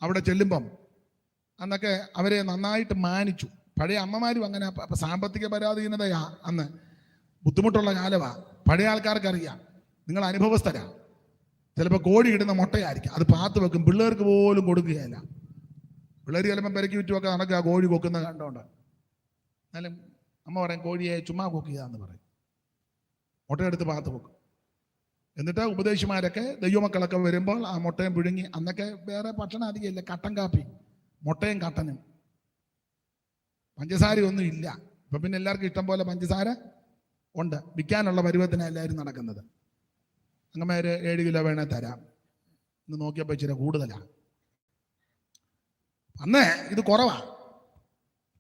അവിടെ ചെല്ലുമ്പം അന്നൊക്കെ അവരെ നന്നായിട്ട് മാനിച്ചു. പഴയ അമ്മമാരും അങ്ങനെ. സാമ്പത്തിക പരാധീനതയാ അന്ന്, ബുദ്ധിമുട്ടുള്ള കാലമാണ്. പഴയ ആൾക്കാർക്കറിയാം, നിങ്ങൾ അനുഭവസ്ഥരാ. ചിലപ്പോൾ കോഴി ഇടുന്ന മുട്ടയായിരിക്കും, അത് പാത്ത് വെക്കും, പിള്ളേർക്ക് പോലും കൊടുക്കുകയില്ല. പിള്ളേർ ചിലപ്പോൾ പെരക്കി വിറ്റുമൊക്കെ നടക്കുക കോഴി കൊക്കുന്ന കണ്ടോണ്ട്. എന്നാലും അമ്മ പറയും കോഴിയെ ചുമ്മാ കൊക്കുക എന്ന് പറയും, മുട്ടയെടുത്ത് പാത്ത് വെക്കും. എന്നിട്ട് ഉപദേശിമാരൊക്കെ ദൈവമക്കളൊക്കെ വരുമ്പോൾ ആ മുട്ടയും പിഴുങ്ങി, അന്നൊക്കെ വേറെ ഭക്ഷണം അധികമില്ല, കട്ടൻ കാപ്പി, മുട്ടയും കട്ടനും, പഞ്ചസാരയൊന്നും ഇല്ല. ഇപ്പം പിന്നെ എല്ലാവർക്കും ഇഷ്ടം പോലെ പഞ്ചസാര ഉണ്ട്, വിൽക്കാനുള്ള പരുവത്തിനാണ് എല്ലാവരും നടക്കുന്നത്. അങ്ങന്മാര് 7 കിലോ വേണേ തരാം, ഇന്ന് നോക്കിയപ്പോൾ ഇച്ചിരി കൂടുതലാണ്. അന്ന് ഇത് കുറവാണ്.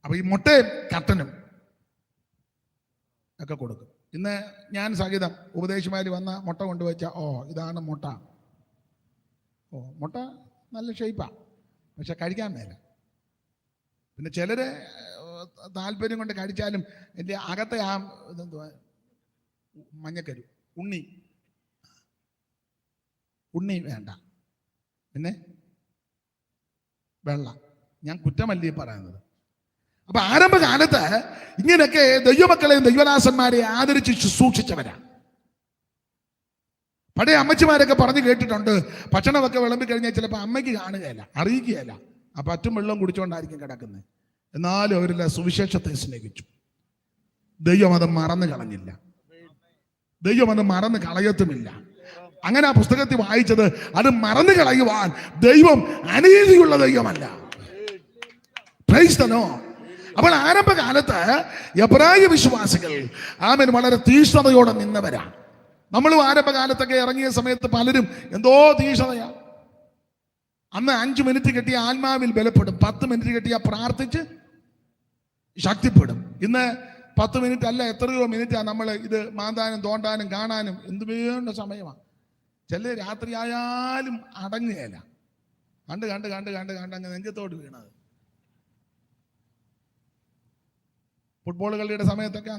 അപ്പൊ ഈ മുട്ടയും കട്ടനും ഒക്കെ കൊടുക്കും. ഇന്ന് ഞാൻ സഹിതം ഉപദേശിമാര് വന്ന മുട്ട കൊണ്ടുവച്ച, ഓ ഇതാണ് മുട്ട, ഓ മുട്ട നല്ല ഷേപ്പാ, പക്ഷെ കഴിക്കാൻ മേല. പിന്നെ ചിലര് താല്പര്യം കൊണ്ട് കഴിച്ചാലും എൻ്റെ അകത്തെ ആ ഇതെന്തുവാ മഞ്ഞക്കരു ഉണ്ണി വേണ്ട, പിന്നെ വെള്ള. ഞാൻ കുറ്റമല്ലേ പറയുന്നത്. അപ്പൊ ആരംഭകാലത്ത് ഇങ്ങനെയൊക്കെ ദൈവമക്കളെയും ദൈവദാസന്മാരെയും ആദരിച്ച് ശുശ്രൂഷിച്ചവരാ. പഴയ അമ്മച്ചിമാരൊക്കെ പറഞ്ഞു കേട്ടിട്ടുണ്ട്, ഭക്ഷണമൊക്കെ വിളമ്പി കഴിഞ്ഞാൽ ചിലപ്പോൾ അമ്മയ്ക്ക് കാണുകയില്ല, അറിയിക്കുകയില്ല, ആ പറ്റും വെള്ളം കുടിച്ചുകൊണ്ടായിരിക്കും കിടക്കുന്നത്. എന്നാലും അവരെല്ലാം സുവിശേഷത്തെ സ്നേഹിച്ചു. ദൈവം അത് മറന്നു കളഞ്ഞില്ല, ദൈവം അത് മറന്നു കളയത്തുമില്ല. അങ്ങനെ ആ പുസ്തകത്തിൽ വായിച്ചത്, അത് മറന്നു കളയുവാൻ ദൈവം അനീതിയുള്ള ദൈവമല്ല. Praise the Lord. അപ്പോൾ ആരംഭകാലത്ത് എബ്രായ വിശ്വാസികൾ ആമേൻ വളരെ തീഷ്ണതയോടെ നിന്നവരാ. നമ്മളും ആരംഭകാലത്തൊക്കെ ഇറങ്ങിയ സമയത്ത് പലരും എന്തോ തീഷ്ണതയാ. അന്ന് 5 മിനിറ്റ് കിട്ടിയ ആത്മാവിൽ ബലപ്പെടും, 10 മിനിറ്റ് കിട്ടിയ പ്രാർത്ഥിച്ച് ശക്തിപ്പെടും. ഇന്ന് 10 മിനിറ്റ് അല്ല, എത്രയോ മിനിറ്റാ നമ്മൾ ഇത് മാന്താനും തോണ്ടാനും കാണാനും എന്ത് വേണ്ട സമയമാണ്. ചില രാത്രി ആയാലും അടങ്ങുകയില്ല, കണ്ട് കണ്ട് കണ്ട് കണ്ട് കണ്ട് അങ്ങ് നെഞ്ചത്തോട് വീണത്. ഫുട്ബോൾ കളിയുടെ സമയത്തൊക്കെ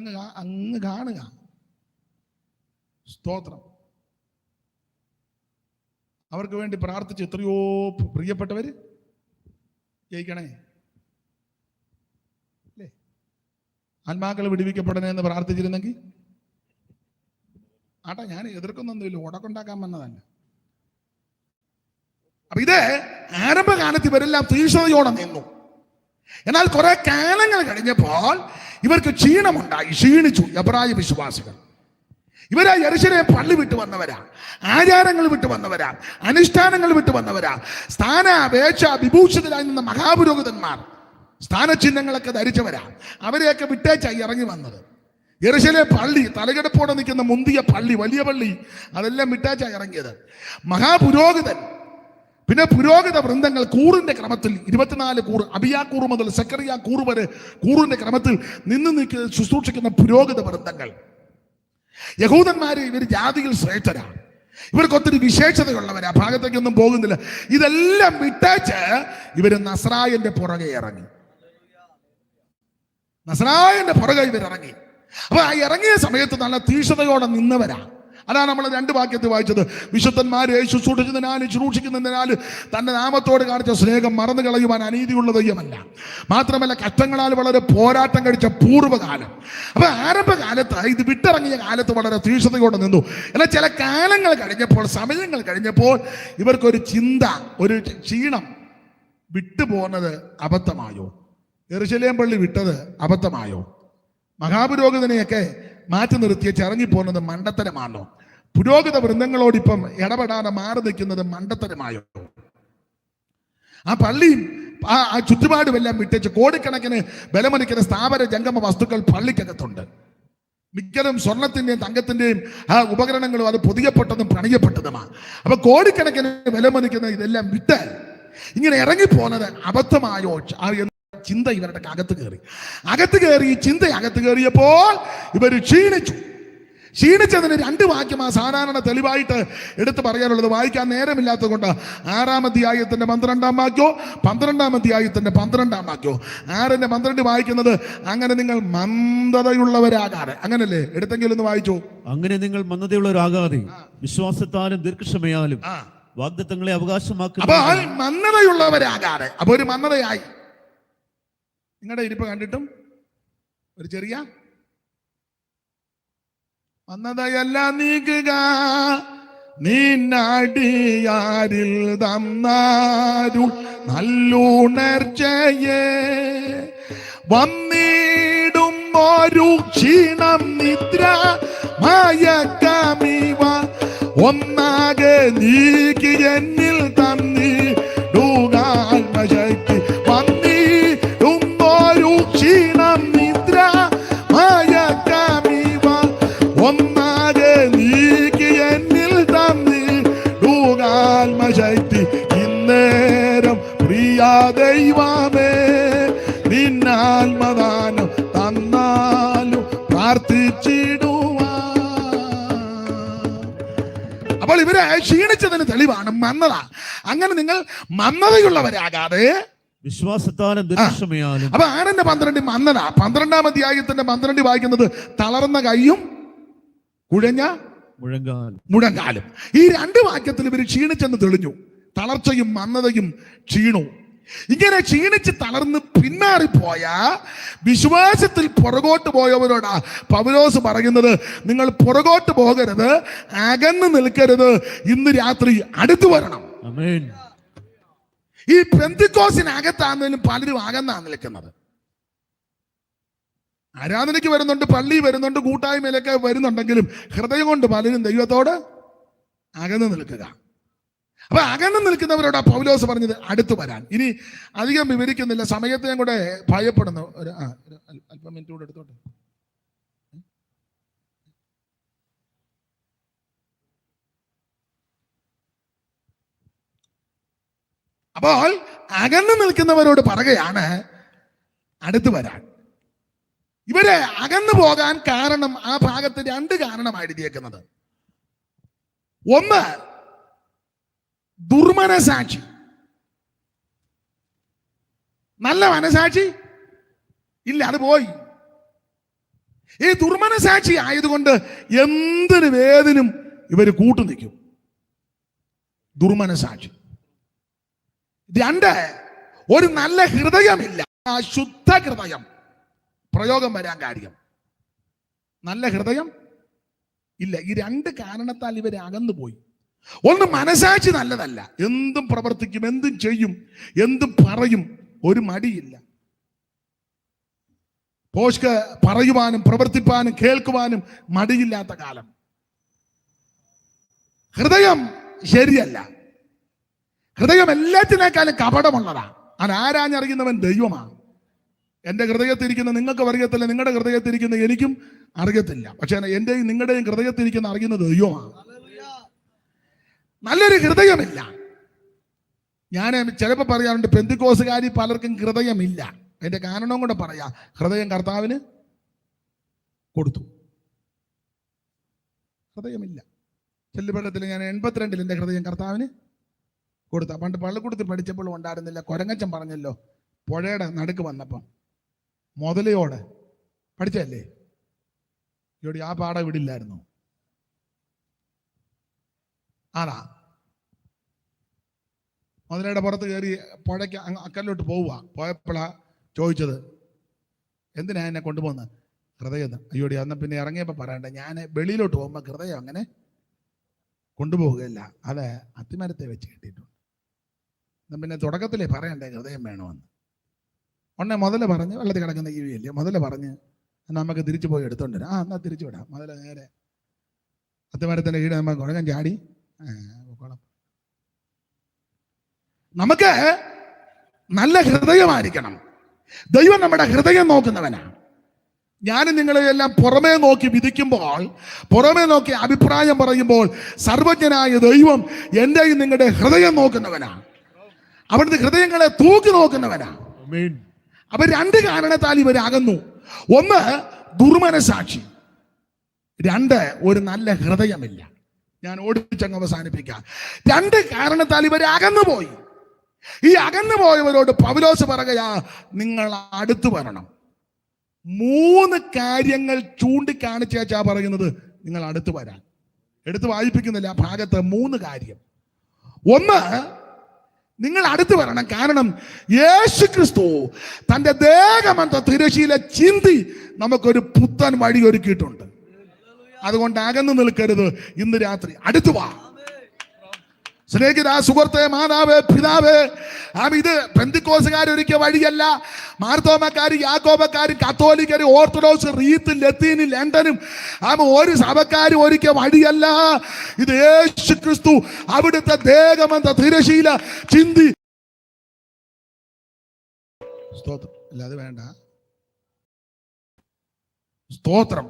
അങ്ങ് കാണുക. സ്തോത്രം. അവർക്ക് വേണ്ടി പ്രാർത്ഥിച്ച് എത്രയോ പ്രിയപ്പെട്ടവര് ജയിക്കണേ അല്ലേ, ആത്മാക്കൾ വിടുവിക്കപ്പെടണേ എന്ന് പ്രാർത്ഥിച്ചിരുന്നെങ്കിൽ. ആട്ടെ, ഞാൻ എതിർക്കുന്നൊന്നുമില്ല, ഉടക്കുണ്ടാക്കാൻ വന്നതല്ല. അപ്പൊ ഇത് ആരംഭകാലത്ത് ഇവരെല്ലാം തീഷ്ണതയോടെ നിന്നു. എന്നാൽ കുറെ കാലങ്ങൾ കഴിഞ്ഞപ്പോൾ ഇവർക്ക് ക്ഷീണമുണ്ടായി, ക്ഷീണിച്ചു എബ്രായ വിശ്വാസികൾ. ഇവരാ യെരൂശലേം പള്ളി വിട്ടു വന്നവരാ, ആചാരങ്ങൾ വിട്ടു വന്നവരാ, അനുഷ്ഠാനങ്ങൾ വിട്ടു വന്നവരാ. സ്ഥാനാപേക്ഷ വിഭൂഷിതരായി നിന്ന മഹാപുരോഹിതന്മാർ, സ്ഥാനചിഹ്നങ്ങളൊക്കെ ധരിച്ചവരാ. അവരെയൊക്കെ വിട്ടേച്ചായി ഇറങ്ങി വന്നത്. യെരൂശലേം പള്ളി, തലകെടുപ്പോടെ നിൽക്കുന്ന മുന്തിയ പള്ളി, വലിയ പള്ളി, അതെല്ലാം വിട്ടേച്ചായി ഇറങ്ങിയത്. മഹാപുരോഹിതൻ, പിന്നെ പുരോഹിത വൃന്ദങ്ങൾ കൂറിന്റെ ക്രമത്തിൽ 24 കൂറ്, അബിയാക്കൂറ് മുതൽ സെക്കറിയ കൂറ് വരെ കൂറിന്റെ ക്രമത്തിൽ നിന്ന് ശുശ്രൂഷിക്കുന്ന പുരോഹിത വൃന്ദങ്ങൾ. യഹൂദന്മാര് ഇവർ ജാതിയിൽ ശ്രേഷ്ഠരാ, ഇവർക്ക് ഒത്തിരി വിശേഷതയുള്ളവരാ, ഭാഗത്തേക്കൊന്നും പോകുന്നില്ല. ഇതെല്ലാം വിട്ടേച്ച് ഇവര് നസ്രായന്റെ പുറകെ ഇറങ്ങി, നസ്രായന്റെ പുറകെ ഇവരിറങ്ങി. അപ്പൊ ആ ഇറങ്ങിയ സമയത്ത് നല്ല തീഷ്ണതയോടെ നിന്നവരാ. അതാണ് നമ്മൾ 2 വാക്യത്തിൽ വായിച്ചത്. വിശുദ്ധന്മാരെ ശുശ്രൂഷിക്കുന്നതിനാൽ തന്റെ നാമത്തോട് കാണിച്ച സ്നേഹം മറന്നു കളയുവാൻ അനീതിയുള്ള ദൈവമല്ല, മാത്രമല്ല കഷ്ടങ്ങളാൽ വളരെ പോരാട്ടം കഴിച്ച പൂർവ്വകാലം. അപ്പൊ ആരംഭകാലത്ത് ഇത് വിട്ടിറങ്ങിയ കാലത്ത് വളരെ തീഷ്ണതയോടെ നിന്നു. എന്നാൽ ചില കാലങ്ങൾ കഴിഞ്ഞപ്പോൾ, സമയങ്ങൾ കഴിഞ്ഞപ്പോൾ ഇവർക്കൊരു ചിന്ത, ഒരു ക്ഷീണം. വിട്ടുപോകുന്നത് അബദ്ധമായോ? യെരൂശലേം പള്ളി വിട്ടത് അബദ്ധമായോ? മഹാപുരോഹിതനെയൊക്കെ മാറ്റി നിർത്തിയ ചിറങ്ങിപ്പോകുന്നത് മണ്ടത്തരമാണോ? പുരോഹിത വൃന്ദങ്ങളോടിപ്പം ഇടപെടാതെ മാറി നിൽക്കുന്നത് മണ്ടത്തരമായോ? ആ പള്ളിയും ആ ചുറ്റുപാടുമെല്ലാം വിട്ടേച്ച് കോടിക്കണക്കിന് ബലമണിക്കുന്ന സ്ഥാപന ജംഗമ വസ്തുക്കൾ പള്ളിക്കകത്തുണ്ട്. മിക്കതും സ്വർണത്തിന്റെയും തങ്കത്തിന്റെയും ആ ഉപകരണങ്ങളും അത് പൊതിയപ്പെട്ടതും പണിയപ്പെട്ടതുമാണ്. അപ്പൊ കോടിക്കണക്കിന് ബലമണിക്കുന്ന ഇതെല്ലാം വിട്ട് ഇങ്ങനെ ഇറങ്ങിപ്പോകുന്നത് അബദ്ധമായോ? ചിന്ത ഇവരുടെ അകത്ത് കയറി. ഈ ചിന്ത അകത്ത് കയറിയപ്പോൾ ഇവർ ക്ഷീണിച്ചു. ക്ഷീണിച്ചതിന് 2 വാക്യമാ സാധാരണ തെളിവായിട്ട് എടുത്ത് പറയാനുള്ളത്. വായിക്കാൻ നേരമില്ലാത്തത് കൊണ്ട് 6-ാം അധ്യായത്തിന്റെ 12-ാം വാക്യോ 12-ാം അധ്യായത്തിന്റെ 12-ാം വാക്യോ 6:12 വായിക്കുന്നത്, അങ്ങനെ നിങ്ങൾ മന്ദതയുള്ളവരാകാതെ. അങ്ങനല്ലേ? എടുത്തെങ്കിലും ഒന്ന് വായിച്ചു. അങ്ങനെ നിങ്ങൾ മന്ദതയുള്ളവരാകാതെ വിശ്വാസത്താലും ദീർഘക്ഷമയാലും വാഗ്ദത്തങ്ങളെ അവകാശമാക്കുക. അപ്പൊ മന്ദതയുള്ളവരാകാതെ. അപ്പൊ ഒരു മന്ദതയായി. നിങ്ങളുടെ ഇരിപ്പ് കണ്ടിട്ടും ഒരു ചെറിയ മന്ദതയല്ല നീക്കുക, നിന്നടിയാരിൽ തന്നാരു നല്ലുണർച്ചയെ വന്നിടും ഒരു ക്ഷീണം നിദ്ര മയക്കമിവ ഒന്നാകെ നീക്കി എന്നിൽ തന്നിടുക ആത്മശക്തി. വന്നിടും ഒരു ക്ഷീണം നിദ്ര മയക്കമിവ ഒന്നാകെ നീക്കി എന്നിൽ തന്നിടുക ആത്മശക്തി. ഇന്നേരം പ്രിയ ദൈവമേ നിന്നാത്മദാനം തന്നാലും പ്രാർത്ഥിച്ചിടുവാ. അപ്പോൾ ഇവരെ ക്ഷീണിച്ചതിന് തെളിവാണ് മന്ദത. അങ്ങനെ നിങ്ങൾ മന്ദതയുള്ളവരാകാതെ വിശ്വാസത്താലും ദീർഘക്ഷമയാലും. അപ്പൊ 6:12 മന്ദത. 12-ാം അധ്യായത്തിന്റെ 12 വായിക്കുന്നത് തളർന്ന കൈയും കുഴഞ്ഞ മുഴങ്കാലും. ഈ 2 വാക്യത്തിൽ ഇവർ ക്ഷീണിച്ചെന്ന് തെളിഞ്ഞു. തളർച്ചയും മന്ദതയും ക്ഷീണവും. ഇങ്ങനെ ക്ഷീണിച്ച് തളർന്ന് പിന്മാറിപ്പോയ വിശ്വാസത്തിൽ പുറകോട്ട് പോയവരോടാ പൗലോസ് പറയുന്നത്, നിങ്ങൾ പുറകോട്ട് പോകരുത്, അകന്ന് നിൽക്കരുത്, ഇന്ന് രാത്രി അടുത്തു വരണം. ആമേൻ. ഈ പെന്തിക്കോസിനകത്താണെങ്കിലും പലരും അകന്നാണ് നിൽക്കുന്നത്. ആരാധനയ്ക്ക് വരുന്നുണ്ട്, പള്ളി വരുന്നുണ്ട്, കൂട്ടായ്മയിലൊക്കെ വരുന്നുണ്ടെങ്കിലും ഹൃദയം കൊണ്ട് പലരും ദൈവത്തോട് അകന്ന് നിൽക്കുക. അപ്പൊ അകന്ന് നിൽക്കുന്നവരോടാ പൗലോസ് പറഞ്ഞത് അടുത്തു വരാൻ. ഇനി അധികം വിവരിക്കുന്നില്ല, സമയത്തെയും കൂടെ ഭയപ്പെടുന്നു. അല്പം മിനിറ്റ് കൂടെ എടുത്തോട്ടെ. അപ്പോൾ അകന്ന് നിൽക്കുന്നവരോട് പറയുകയാണ് അടുത്തു വരാൻ. ഇവരെ അകന്നു പോകാൻ കാരണം ആ ഭാഗത്ത് 2 കാരണമാണ് എഴുതിയേക്കുന്നത്. ഒന്ന്, ദുർമനസാക്ഷി. നല്ല മനസാക്ഷി ഇല്ല, അത് പോയി. ഈ ദുർമനസാക്ഷി ആയതുകൊണ്ട് എന്തൊരു വേദനും ഇവര് കൂട്ടു നിൽക്കും. ദുർമനസാക്ഷി. 2, ഒരു നല്ല ഹൃദയമില്ല. ആ ശുദ്ധ ഹൃദയം പ്രയോഗം വരാൻ കാര്യം നല്ല ഹൃദയം ഇല്ല. ഈ 2 കാരണത്താൽ ഇവരെ അകന്നു പോയി. ഒന്ന്, മനസാക്ഷി നല്ലതല്ല. എന്തും പ്രവർത്തിക്കും, എന്തും ചെയ്യും, എന്തും പറയും, ഒരു മടിയില്ല. പോഷ്ക്ക് പറയുവാനും പ്രവർത്തിപ്പാനും കേൾക്കുവാനും മടിയില്ലാത്ത കാലം. ഹൃദയം ശരിയല്ല. ഹൃദയം എല്ലാത്തിനേക്കാളും കപടമുള്ളതാ. അത് ആരാഞ്ഞറിയുന്നവൻ ദൈവമാണ്. എൻ്റെ ഹൃദയത്തിരിക്കുന്ന നിങ്ങൾക്ക് അറിയത്തില്ല, നിങ്ങളുടെ ഹൃദയത്തിരിക്കുന്ന എനിക്കും അറിയത്തില്ല. പക്ഷെ എൻ്റെയും നിങ്ങളുടെയും ഹൃദയത്തിരിക്കുന്ന അറിയുന്നത് ദൈവമാണ്. നല്ലൊരു ഹൃദയമില്ല. ഞാൻ ചിലപ്പോൾ പറയാറുണ്ട്, പെന്തിക്കോസുകാരി പലർക്കും ഹൃദയമില്ല. അതിന്റെ കാരണം കൂടെ പറയാം. ഹൃദയം കർത്താവിന് കൊടുത്തു, ഹൃദയമില്ല. ചെല്ലുപള്ളത്തിൽ ഞാൻ 82-ൽ എൻ്റെ ഹൃദയം കർത്താവിന് കൊടുത്ത. പണ്ട് പള്ളിക്കൂടത്തിൽ പഠിച്ചപ്പോഴും ഉണ്ടായിരുന്നില്ല, കൊരങ്ങച്ചൻ പറഞ്ഞല്ലോ, പുഴയുടെ നടുക്ക് വന്നപ്പം മുതലയോട് പഠിച്ചല്ലേ, ഇവിടെ ആ പാഠം വിടില്ലായിരുന്നു. ആണാ മുതലയുടെ പുറത്ത് കയറി പുഴയ്ക്ക് അക്കലിലോട്ട് പോയപ്പോഴാ ചോദിച്ചത്, എന്തിനാ എന്നെ കൊണ്ടുപോകുന്നത്? ഹൃദയം. അയ്യോടി, അന്ന് പിന്നെ ഇറങ്ങിയപ്പോൾ പറയണ്ട, ഞാൻ വെളിയിലോട്ട് പോകുമ്പോൾ ഹൃദയം അങ്ങനെ കൊണ്ടുപോകുകയില്ല, അത് അത്തിമരത്തെ വെച്ച് കിട്ടിയിട്ടുണ്ട്. എന്നാൽ പിന്നെ തുടക്കത്തിലേ പറയണ്ടേ ഹൃദയം വേണമെന്ന്. ഉടനെ മുതല പറഞ്ഞ്, വെള്ളത്തിൽ കിടക്കുന്ന ജീവിയല്ലേ, മുതല പറഞ്ഞ് നമുക്ക് തിരിച്ചു പോയി എടുത്തോണ്ട് വരാം. എന്നാൽ തിരിച്ചു വിടാം. മുതല നേരെ അത്തിമരത്തിൻ്റെ കീഴ് നമ്മൾ കുഴങ്ങൻ ചാടി. നമുക്ക് നല്ല ഹൃദയമായിരിക്കണം. ദൈവം നമ്മുടെ ഹൃദയം നോക്കുന്നവനാണ്. ഞാനും നിങ്ങളെയെല്ലാം പുറമേ നോക്കി വിധിക്കുമ്പോൾ, പുറമേ നോക്കി അഭിപ്രായം പറയുമ്പോൾ, സർവജ്ഞനായ ദൈവം എൻ്റെയും നിങ്ങളുടെ ഹൃദയം നോക്കുന്നവനാണ്. അവിടുത്തെ ഹൃദയങ്ങളെ തൂക്കി നോക്കുന്നവനാണ്. അപ്പൊ 2 കാരണത്താൽ ഇവർ അകന്നു. ഒന്ന്, ദുർമനസാക്ഷി. 2, ഒരു നല്ല ഹൃദയമില്ല. ഞാൻ ഓടിച്ചങ്ങ് അവസാനിപ്പിക്കാം. 2 കാരണത്താൽ ഇവർ അകന്നുപോയി. ഈ അകന്നുപോയവരോട് പൗലോസ് പറയുകയാ, നിങ്ങൾ അടുത്തു വരണം. 3 കാര്യങ്ങൾ ചൂണ്ടിക്കാണിച്ചാ പറയുന്നത് നിങ്ങൾ അടുത്തു വരാൻ. എടുത്ത് വായിപ്പിക്കുന്നില്ല ആ ഭാഗത്ത് 3 കാര്യം. 1, നിങ്ങൾ അടുത്തു വരണം. കാരണം യേശു ക്രിസ്തു തന്റെ ദേഹമെന്ന തിരശ്ശീല ചിന്തി നമുക്കൊരു പുത്തൻ വഴി ഒരുക്കിയിട്ടുണ്ട്. അതുകൊണ്ട് അകന്നു നിൽക്കരുത്. ഇന്ന് രാത്രി അടുത്തു വാ. സ്നേഹിത സുഹൃത്തെ, മാതാവേ, പിതാവേ, ഇത് പെന്തിക്കോസുകാരൊരുക്കിയ വഴിയല്ല. മാർത്തോമക്കാര്, യാക്കോബക്കാര്, കത്തോലിക്കര്, ഓർത്തഡോക്സ്, റീത്ത്, ലത്തീന്, ലണ്ടനും ഒരു സഭക്കാരും ഒരുക്കിയ വഴിയല്ല. ഇത് യേശു ക്രിസ്തു അവിടുത്തെ ദേഹമെന്ന തിരശ്ശീല ചിന്തി. സ്തോത്രം. അല്ല, അത് വേണ്ട. സ്തോത്രം.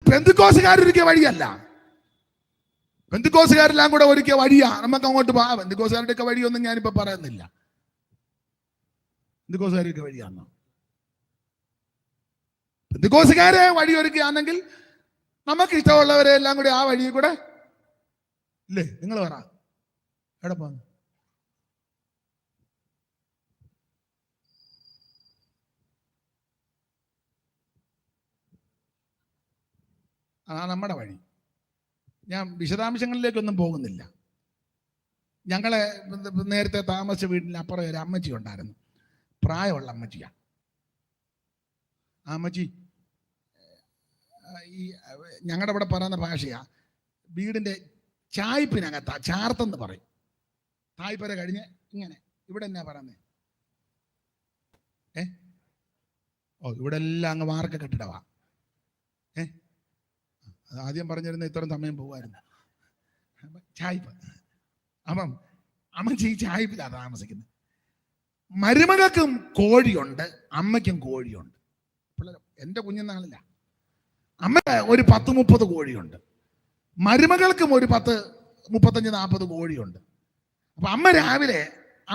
പെന്തിക്കോസുകാരൊരുക്കിയ വഴിയല്ല. പെന്തിക്കോസുകാരെല്ലാം കൂടെ ഒരുക്കിയ വഴിയാ. നമുക്ക് അങ്ങോട്ട് പോകാം. പെന്തിക്കോസുകാരുടെ വഴിയൊന്നും ഞാനിപ്പോ പറയുന്നില്ല. പെന്തിക്കോസുകാരുടെ വഴിയാണോ? പെന്തിക്കോസുകാരെ വഴി ഒരുക്കുകയാണെങ്കിൽ നമുക്ക് ഇഷ്ടമുള്ളവരെ എല്ലാം കൂടി ആ വഴിയിൽ കൂടെ ഇല്ലേ? നിങ്ങൾ പറ, എവിടെ പോന്നു? നമ്മുടെ വഴി. ഞാൻ വിശദാംശങ്ങളിലേക്കൊന്നും പോകുന്നില്ല. ഞങ്ങളെ നേരത്തെ താമസിച്ച വീട്ടിൽ അപ്പുറം ഒരു അമ്മച്ചി ഉണ്ടായിരുന്നു. പ്രായമുള്ള അമ്മച്ചിയാണ്. ആ അമ്മച്ചി ഈ ഞങ്ങളുടെ ഇവിടെ പറയുന്ന ഭാഷയാ, വീടിൻ്റെ ചായ്പിനകത്താ, ചാർത്തെന്ന് പറയും. തായ്പര കഴിഞ്ഞ് ഇങ്ങനെ ഇവിടെ എന്നാ പറയുന്നത്? ഇവിടെ എല്ലാം അങ്ങ് വാർക്ക കെട്ടിടവാ. ആദ്യം പറഞ്ഞിരുന്ന ഇത്രയും സമയം പോകുമായിരുന്നു. ചായ്പ്. അപ്പം അമ്മച്ചി ഈ ചായ്പിലാണ് താമസിക്കുന്നത്. മരുമകൾക്കും കോഴിയുണ്ട്, അമ്മയ്ക്കും കോഴിയുണ്ട്. എൻ്റെ കുഞ്ഞുനാളില്ല. അമ്മ ഒരു 10-30 കോഴിയുണ്ട്. മരുമകൾക്കും ഒരു 10-35-40 കോഴിയുണ്ട്. അപ്പൊ അമ്മ രാവിലെ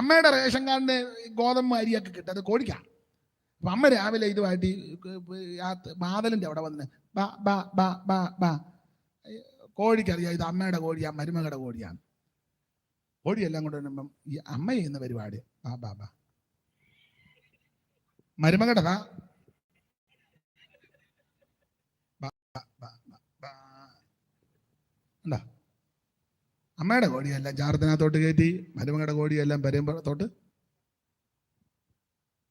അമ്മയുടെ റേഷൻ കാർഡിന് ഗോതമ്പ് അരിയൊക്കെ കിട്ടും, അത് കോഴിക്കാം. അപ്പൊ അമ്മ രാവിലെ ഇതുമായിട്ട് മാതലിന്റെ അവിടെ വന്ന് ബാ ബാ ബാ ബാ ബാ. കോഴിക്കറിയാം ഇത് അമ്മയുടെ കോഴിയാണ്, മരുമകളുടെ കോഴിയാണ്. കോഴിയെല്ലാം കൊണ്ട് വരുമ്പം ഈ അമ്മ ചെയ്യുന്ന പരിപാടി ബാ ബാ ബാ. മരുമകളുടെതാ ഉണ്ടോ? അമ്മയുടെ കോഴിയെല്ലാം ചാർത്തിനകത്തോട്ട് കയറ്റി, മരുമകളുടെ കോഴിയെല്ലാം പരമ്പരത്തോട്ട്.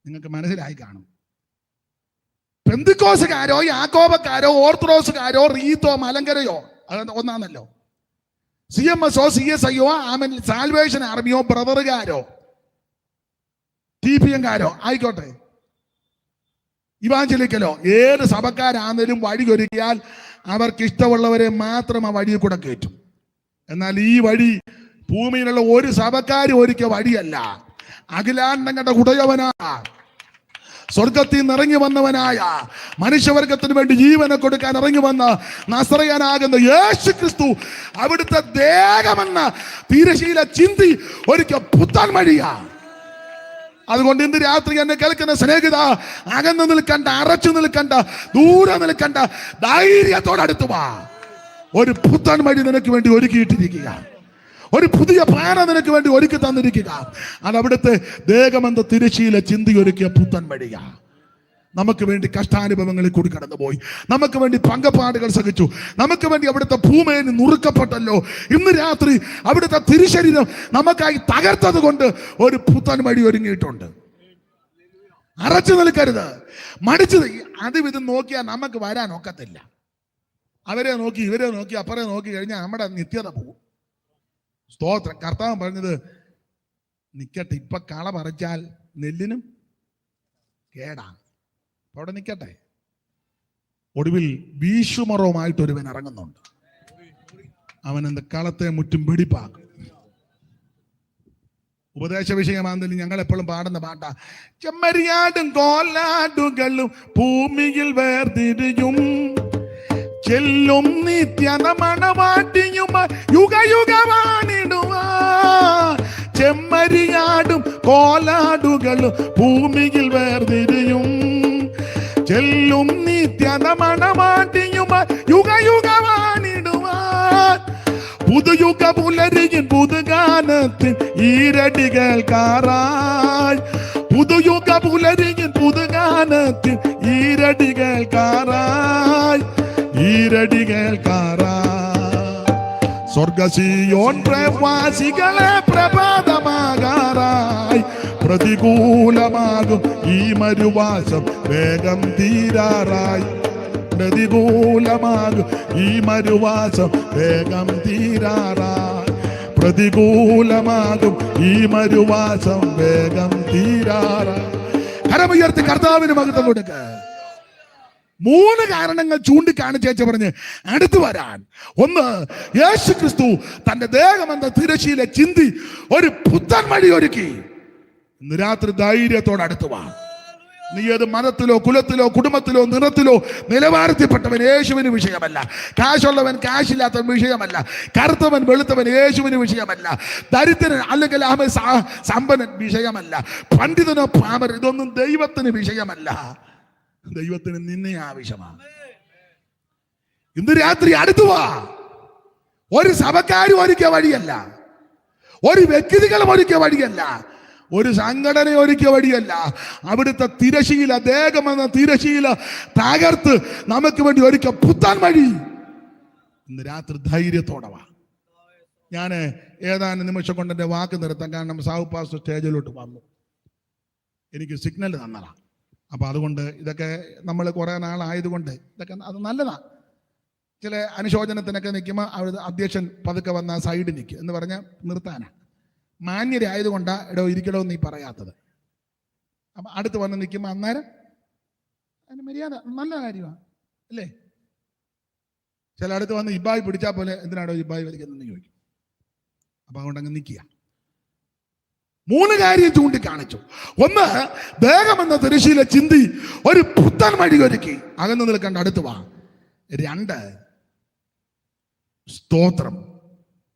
നിങ്ങൾക്ക് മനസ്സിലായി കാണും. പെന്തിക്കോസുകാരോ, യാക്കോബക്കാരോ, ഓർത്തഡോക്സുകാരോ, റീത്തോ, മലങ്കരയോ അത് ഒന്നാണല്ലോ. CMSO, CSIO, സാൽവേഷൻ ആർമിയോ, ബ്രദറുകാരോ, TPM-കാരോ ആയിക്കോട്ടെ, ഇവാഞ്ചലിക്കലോ, ഏത് സഭക്കാരാണെങ്കിലും വഴി ഒരുക്കിയാൽ അവർക്ക് ഇഷ്ടമുള്ളവരെ മാത്രം ആ വഴിയിൽ കൂടെ കയറ്റും. എന്നാൽ ഈ വഴി ഭൂമിയിലുള്ള ഒരു സഭക്കാരും ഒരുക്കിയ വഴിയല്ല. അഖിലാണ്ടങ്ങളുടെ ഉടയവനാ, സ്വർഗത്തിൽ നിന്ന് ഇറങ്ങി വന്നവനായ, മനുഷ്യവർഗത്തിന് വേണ്ടി ജീവനെ കൊടുക്കാൻ ഇറങ്ങി വന്ന നസറയനാകുന്ന യേശു ക്രിസ്തു അവിടുത്തെ ദേഹമെന്ന തിരശ്ശീല ചിന്തി ഒരിക്കൽ പുത്തൻ വഴിയാ. അതുകൊണ്ട് ഇന്ന് രാത്രി എന്നെ കേൾക്കുന്ന സ്നേഹിത, അകന്നു നിൽക്കണ്ട, അറച്ചു നിൽക്കണ്ട, ദൂരെ നിൽക്കണ്ട, ധൈര്യത്തോടെ അടുത്തു വാ. ഒരു പുത്തൻ വഴി നിനക്ക് വേണ്ടി ഒരുക്കിയിട്ടിരിക്കുക. ഒരു പുതിയ പ്ലാന നിനക്ക് വേണ്ടി ഒരുക്കി തന്നിരിക്കുക. അത് അവിടുത്തെ ദേഹമെന്ന തിരശ്ശീല ചിന്തി ഒരുക്കിയ പുത്തൻ വഴിയാ. നമുക്ക് വേണ്ടി കഷ്ടാനുഭവങ്ങളിൽ കൂടി കടന്നുപോയി, നമുക്ക് വേണ്ടി പങ്കപ്പാടുകൾ സഹിച്ചു, നമുക്ക് വേണ്ടി അവിടുത്തെ ഭൂമിയിൽ നുറുക്കപ്പെട്ടല്ലോ. ഇന്ന് രാത്രി അവിടുത്തെ തിരുശരീരം നമുക്കായി തകർത്തത് കൊണ്ട് ഒരു പുത്തൻ വഴി ഒരുങ്ങിയിട്ടുണ്ട്. അറച്ചു നിൽക്കരുത്, മടിച്ചു. അതും ഇതും നോക്കിയാൽ നമുക്ക് വരാൻ ഒക്കത്തില്ല. അവരെ നോക്കി ഇവരെ നോക്കി അപ്പുറേ നോക്കി കഴിഞ്ഞാൽ നമ്മുടെ നിത്യത പോകും. സ്തോത്രം. കർത്താവ് പറഞ്ഞത് നിക്കട്ടെ, ഇപ്പൊ കള പറിച്ചാൽ നെല്ലിനും കേടാ, അവിടെ നിൽക്കട്ടെ. ഒടുവിൽ വീശുമറവുമായിട്ട് ഒരുവൻ ഇറങ്ങുന്നുണ്ട്. അവൻ എന്ത് കളത്തെ മുറ്റും പിടിപ്പാക്കും. ഉപദേശ വിഷയമാണെങ്കിലും ഞങ്ങൾ എപ്പോഴും പാടുന്ന പാട്ടാ, ചെമ്മരിയാടും കോലാടുകളും ഭൂമിയിൽ വേർതിരിയും, ചെല്ലും നിത്യത മണവാട്ടിയും യുഗയുഗമാണിടുവാ. ചെമ്മരിയാടും കോലാടുകളും ഭൂമിയിൽ വേർതിരിയും, ചെല്ലും നിത്യത മണവാട്ടിയുമായി യുഗയുഗവാണിടുവാൻ. പുതുയുഗ പുലരിയിൽ പുതുഗാനത്തിൽ ഈരടികൾക്കാറായി. പുതുയുഗ പുലരിയിൽ പുതുഗാനത്തിൽ ഈരടികൾക്കാറായി. സ്വർഗസിയോൻ പ്രവാസികളെ പ്രഭാതമാകാറായി. പ്രതികൂലമാകും ഈ മരുവാസം വേഗം തീരാറായി. പ്രതികൂലമാകും ഈ മരുവാസം വേഗം തീരാറായി. പ്രതികൂലമാകും ഈ മരുവാസം വേഗം തീരാറായി. കരമുയർത്തി കർത്താവിന് മഹത്വം കൊടുക്ക. 3 കാരണങ്ങൾ ചൂണ്ടിക്കാണിച്ചേച്ച് പറഞ്ഞ് അടുത്തു വരാൻ. ഒന്ന്, യേശു ക്രിസ്തു തന്റെ ദേഹമെന്ന തിരശ്ശീല ചിന്തി ഒരു പുത്തൻ വഴി ഒരുക്കി. ഇന്ന് രാത്രി ധൈര്യത്തോടെ അടുത്തു വാ. നീ ഏത് മതത്തിലോ കുലത്തിലോ കുടുംബത്തിലോ നിറത്തിലോ നിലവാരത്തിൽപ്പെട്ടവൻ യേശുവിന് വിഷയമല്ല. കാശുള്ളവൻ കാശില്ലാത്തവൻ വിഷയമല്ല. കറുത്തവൻ വെളുത്തവൻ യേശുവിന് വിഷയമല്ല. ദരിദ്രൻ അല്ലെങ്കിൽ സമ്പന്നൻ വിഷയമല്ല. പണ്ഡിതനോ പാമരൻ ഇതൊന്നും ദൈവത്തിന് വിഷയമല്ല. ദൈവത്തിന് നിന്നെ ആവശ്യമാണ്. ഇന്ന് രാത്രി അടുത്തു വാ. ഒരു സഭക്കാരും ഒരുക്കിയ വഴിയല്ല, ഒരു വ്യക്തികളും ഒരുക്കിയ വഴിയല്ല, ഒരു സംഘടന ഒരുക്കിയ വഴിയല്ല. അവിടുത്തെ തിരശീല, ദേഹമെന്ന തിരശീല തകർത്ത് നമുക്ക് വേണ്ടി ഒരുക്കിയ പുത്താൻ വഴി. ഇന്ന് രാത്രി ധൈര്യത്തോടെ വാ. ഞാൻ ഏതാനും നിമിഷം കൊണ്ട് എൻ്റെ വാക്ക് നിർത്താൻ. കാരണം സാഹു പാസ്റ്റർ സ്റ്റേജിലോട്ട് വന്നു, എനിക്ക് സിഗ്നൽ തന്നതാണ്. അപ്പം അതുകൊണ്ട് ഇതൊക്കെ നമ്മൾ കുറേ നാളായതുകൊണ്ട് ഇതൊക്കെ അത് നല്ലതാണ്. ചില അനുശോചനത്തിനൊക്കെ നിൽക്കുമ്പോൾ അവിടെ അധ്യക്ഷൻ പതുക്കെ വന്ന സൈഡ് നിൽക്കും എന്ന് പറഞ്ഞാൽ നിർത്താനാണ്. മാന്യരായതുകൊണ്ടാണ് ഇടോ ഇരിക്കടോ നീ പറയാത്തത്. അപ്പം അടുത്ത് വന്ന് നിൽക്കുമ്പോൾ അന്നേരം അതിന് മര്യാദ നല്ല കാര്യമാണ് അല്ലേ? ചില അടുത്ത് വന്ന് ഇബ്ബായി പിടിച്ചാൽ പോലെ എന്തിനാടോ ഇബ്ബായി വലിക്കുന്നതെന്ന് ചോദിക്കും. അപ്പം അതുകൊണ്ട് അങ്ങ് നിൽക്കുക. 3 കാര്യം ചൂണ്ടിക്കാണിച്ചു. ഒന്ന്, ദേഹമെന്ന തിരശ്ശീല ചിന്തി ഒരു പുത്തൻ വഴി ഒരുക്കി. അകന്നു നിൽക്കേണ്ട അടുത്ത് വാ. 2, സ്തോത്രം,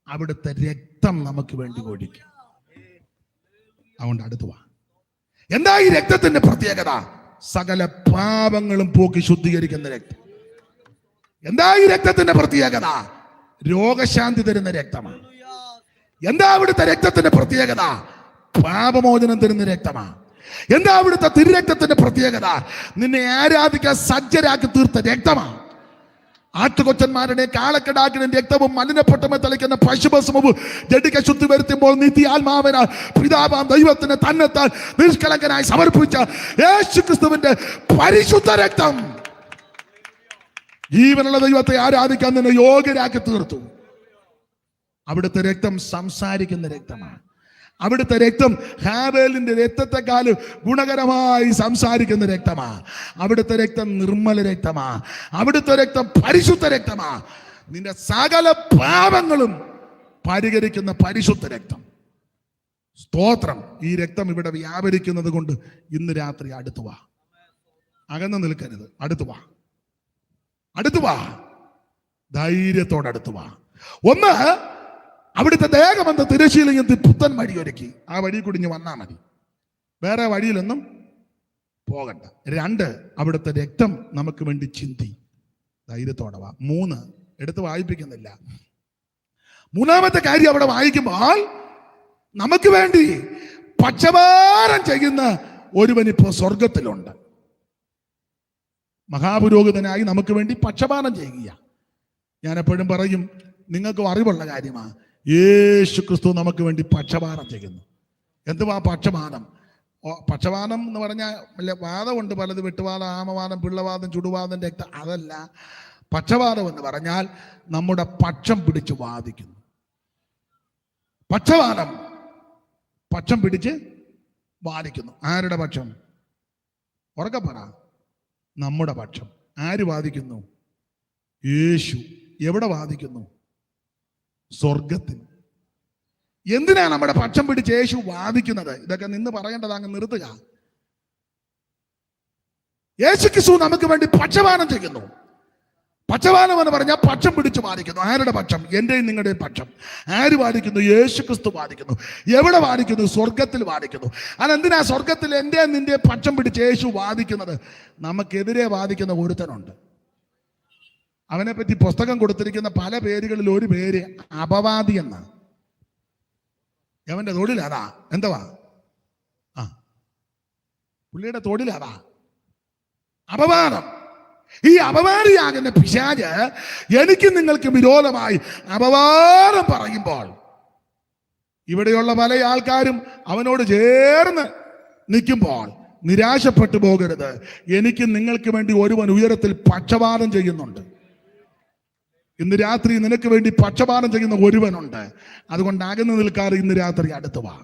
അവിടുത്തെ രക്തം നമുക്ക് വേണ്ടി ഒഴുക്കി. അതുകൊണ്ട് അടുത്ത് വാ. എന്താ ഈ രക്തത്തിന്റെ പ്രത്യേകത? സകല പാപങ്ങളും പോക്കി ശുദ്ധീകരിക്കുന്ന രക്തം. എന്താ ഈ രക്തത്തിന്റെ പ്രത്യേകത? രോഗശാന്തി തരുന്ന രക്തമാണ്. എന്താ അവിടുത്തെ രക്തത്തിന്റെ പ്രത്യേകത? പാപമോചനം തരുന്ന രക്തമാണ്. എന്താ അവിടുത്തെ തിരുരക്തത്തിന്റെ പ്രത്യേകത? നിന്നെ ആരാധിക്കാൻ സജ്ജരാക്കി തീർത്ത രക്തമാണ്. ആട്ടുകൊച്ചന്മാരുടെ കാളക്കെടാക്കിന്റെ രക്തവും മലിനപ്പെട്ടമേ തളിക്കുന്ന പശുഭസ്മവും ജഡിക ശുദ്ധി വരുത്തുമ്പോൾ നിത്യാത്മാവിനാൽ പിതാവാം ദൈവത്തിന് തന്നെത്താൻ നിഷ്കളങ്കനായി സമർപ്പിച്ച യേശു ക്രിസ്തുവിന്റെ പരിശുദ്ധ രക്തം ജീവനുള്ള ദൈവത്തെ ആരാധിക്കാൻ നിന്നെ യോഗ്യരാക്കി തീർത്തു. അവിടുത്തെ രക്തം സംസാരിക്കുന്ന രക്തമാണ്. അവിടുത്തെ രക്തം ഹാബേലിന്റെ രക്തത്തെക്കാളും ഗുണകരമായി സംസാരിക്കുന്ന രക്തമാ. അവിടുത്തെ രക്തം നിർമ്മല രക്തമാ. അവിടുത്തെ രക്തം പരിശുദ്ധ രക്തമാ. നിന്റെ സകല പാപങ്ങളും പരിഹരിക്കുന്ന പരിശുദ്ധ രക്തം. സ്തോത്രം. ഈ രക്തം ഇവിടെ വ്യാപരിക്കുന്നത് കൊണ്ട് ഇന്ന് രാത്രി അടുത്തു വാ. അകന്നു നിൽക്കരുത്. അടുത്തു വാ. അടുത്തു വാ. ധൈര്യത്തോടെ അടുത്തു വാ. ഒന്ന്, അവിടുത്തെ ദേഹമെന്ന തിരശ്ശീലയിൽ പുത്തൻ വഴി ഒരുക്കി. ആ വഴി കുടിഞ്ഞ് വന്നാൽ മതി, വേറെ വഴിയിലൊന്നും പോകണ്ട. 2, അവിടുത്തെ രക്തം നമുക്ക് വേണ്ടി ചിന്തി. ധൈര്യത്തോടെ വാ. 3, എടുത്ത് വായിപ്പിക്കുന്നില്ല. 3-ാമത്തെ കാര്യം അവിടെ വായിക്കുമ്പോൾ നമുക്ക് വേണ്ടി പക്ഷപാതം ചെയ്യുന്ന ഒരുവൻ ഇപ്പോൾ സ്വർഗത്തിലുണ്ട്. മഹാപുരോഹിതനായി നമുക്ക് വേണ്ടി പക്ഷപാതം ചെയ്യുക. ഞാൻ എപ്പോഴും പറയും, നിങ്ങൾക്കും അറിവുള്ള കാര്യമാണ്, യേശു ക്രിസ്തു നമുക്ക് വേണ്ടി പക്ഷപാതം ചെയ്യുന്നു. എന്തുവാ പക്ഷപാതം? പക്ഷപാതം എന്ന് പറഞ്ഞാൽ വാദമുണ്ട് പലത്, വെട്ടുവാദം, ആമവാദം, പിള്ളവാദം, ചുടുവാദം, രക്തം. അതല്ല. പക്ഷപാതം എന്ന് പറഞ്ഞാൽ നമ്മുടെ പക്ഷം പിടിച്ച് വാദിക്കുന്നു. പക്ഷപാതം പക്ഷം പിടിച്ച് വാദിക്കുന്നു. ആരുടെ പക്ഷം? ഉറക്കെ പറ. നമ്മുടെ പക്ഷം. ആര് വാദിക്കുന്നു? യേശു. എവിടെ വാദിക്കുന്നു? സ്വർഗത്തിൽ. എന്തിനാണ് നമ്മുടെ പക്ഷം പിടിച്ച് യേശു വാദിക്കുന്നത്? ഇതൊക്കെ നിന്ന് പറയേണ്ടത് അങ്ങ് നിർത്തുക. യേശു ക്രിസ്തു നമുക്ക് വേണ്ടി പക്ഷപാതം ചെയ്യുന്നു. പക്ഷപാതം എന്ന് പറഞ്ഞാൽ പക്ഷം പിടിച്ച് വാദിക്കുന്നു. ആരുടെ പക്ഷം? എന്റെയും നിങ്ങളുടെയും പക്ഷം. ആര് വാദിക്കുന്നു? യേശു ക്രിസ്തു വാദിക്കുന്നു. എവിടെ വാദിക്കുന്നു? സ്വർഗത്തിൽ വാദിക്കുന്നു. അതെന്തിനാ സ്വർഗത്തിൽ എൻ്റെ നിന്റെ പക്ഷം പിടിച്ച് യേശു വാദിക്കുന്നത്? നമുക്കെതിരെ വാദിക്കുന്ന ഒരുത്തനുണ്ട്. അവനെ പറ്റി പുസ്തകം കൊടുത്തിരിക്കുന്ന പല പേരുകളിൽ ഒരു പേര് അപവാദി എന്നാണ്. അവന്റെ തൊഴിൽ അതാ. എന്തുവാ? പുള്ളിയുടെ തൊഴിൽ അതാ, അപവാദം. ഈ അപവാദിയാകുന്ന പിശാച് എനിക്ക് നിങ്ങൾക്ക് വിരോധമായി അപവാദം പറയുമ്പോൾ ഇവിടെയുള്ള പല ആൾക്കാരും അവനോട് ചേർന്ന് നിൽക്കുമ്പോൾ നിരാശപ്പെട്ടു പോകരുത്. എനിക്ക് നിങ്ങൾക്ക് വേണ്ടി ഒരുവൻ ഉയരത്തിൽ പക്ഷപാതം ചെയ്യുന്നുണ്ട്. ഇന്ന് രാത്രി നിനക്ക് വേണ്ടി പക്ഷപാതം ചെയ്യുന്ന ഒരുവനുണ്ട്. അതുകൊണ്ട് അകന്നു നിൽക്കാതെ ഇന്ന് രാത്രി അടുത്ത് വാ.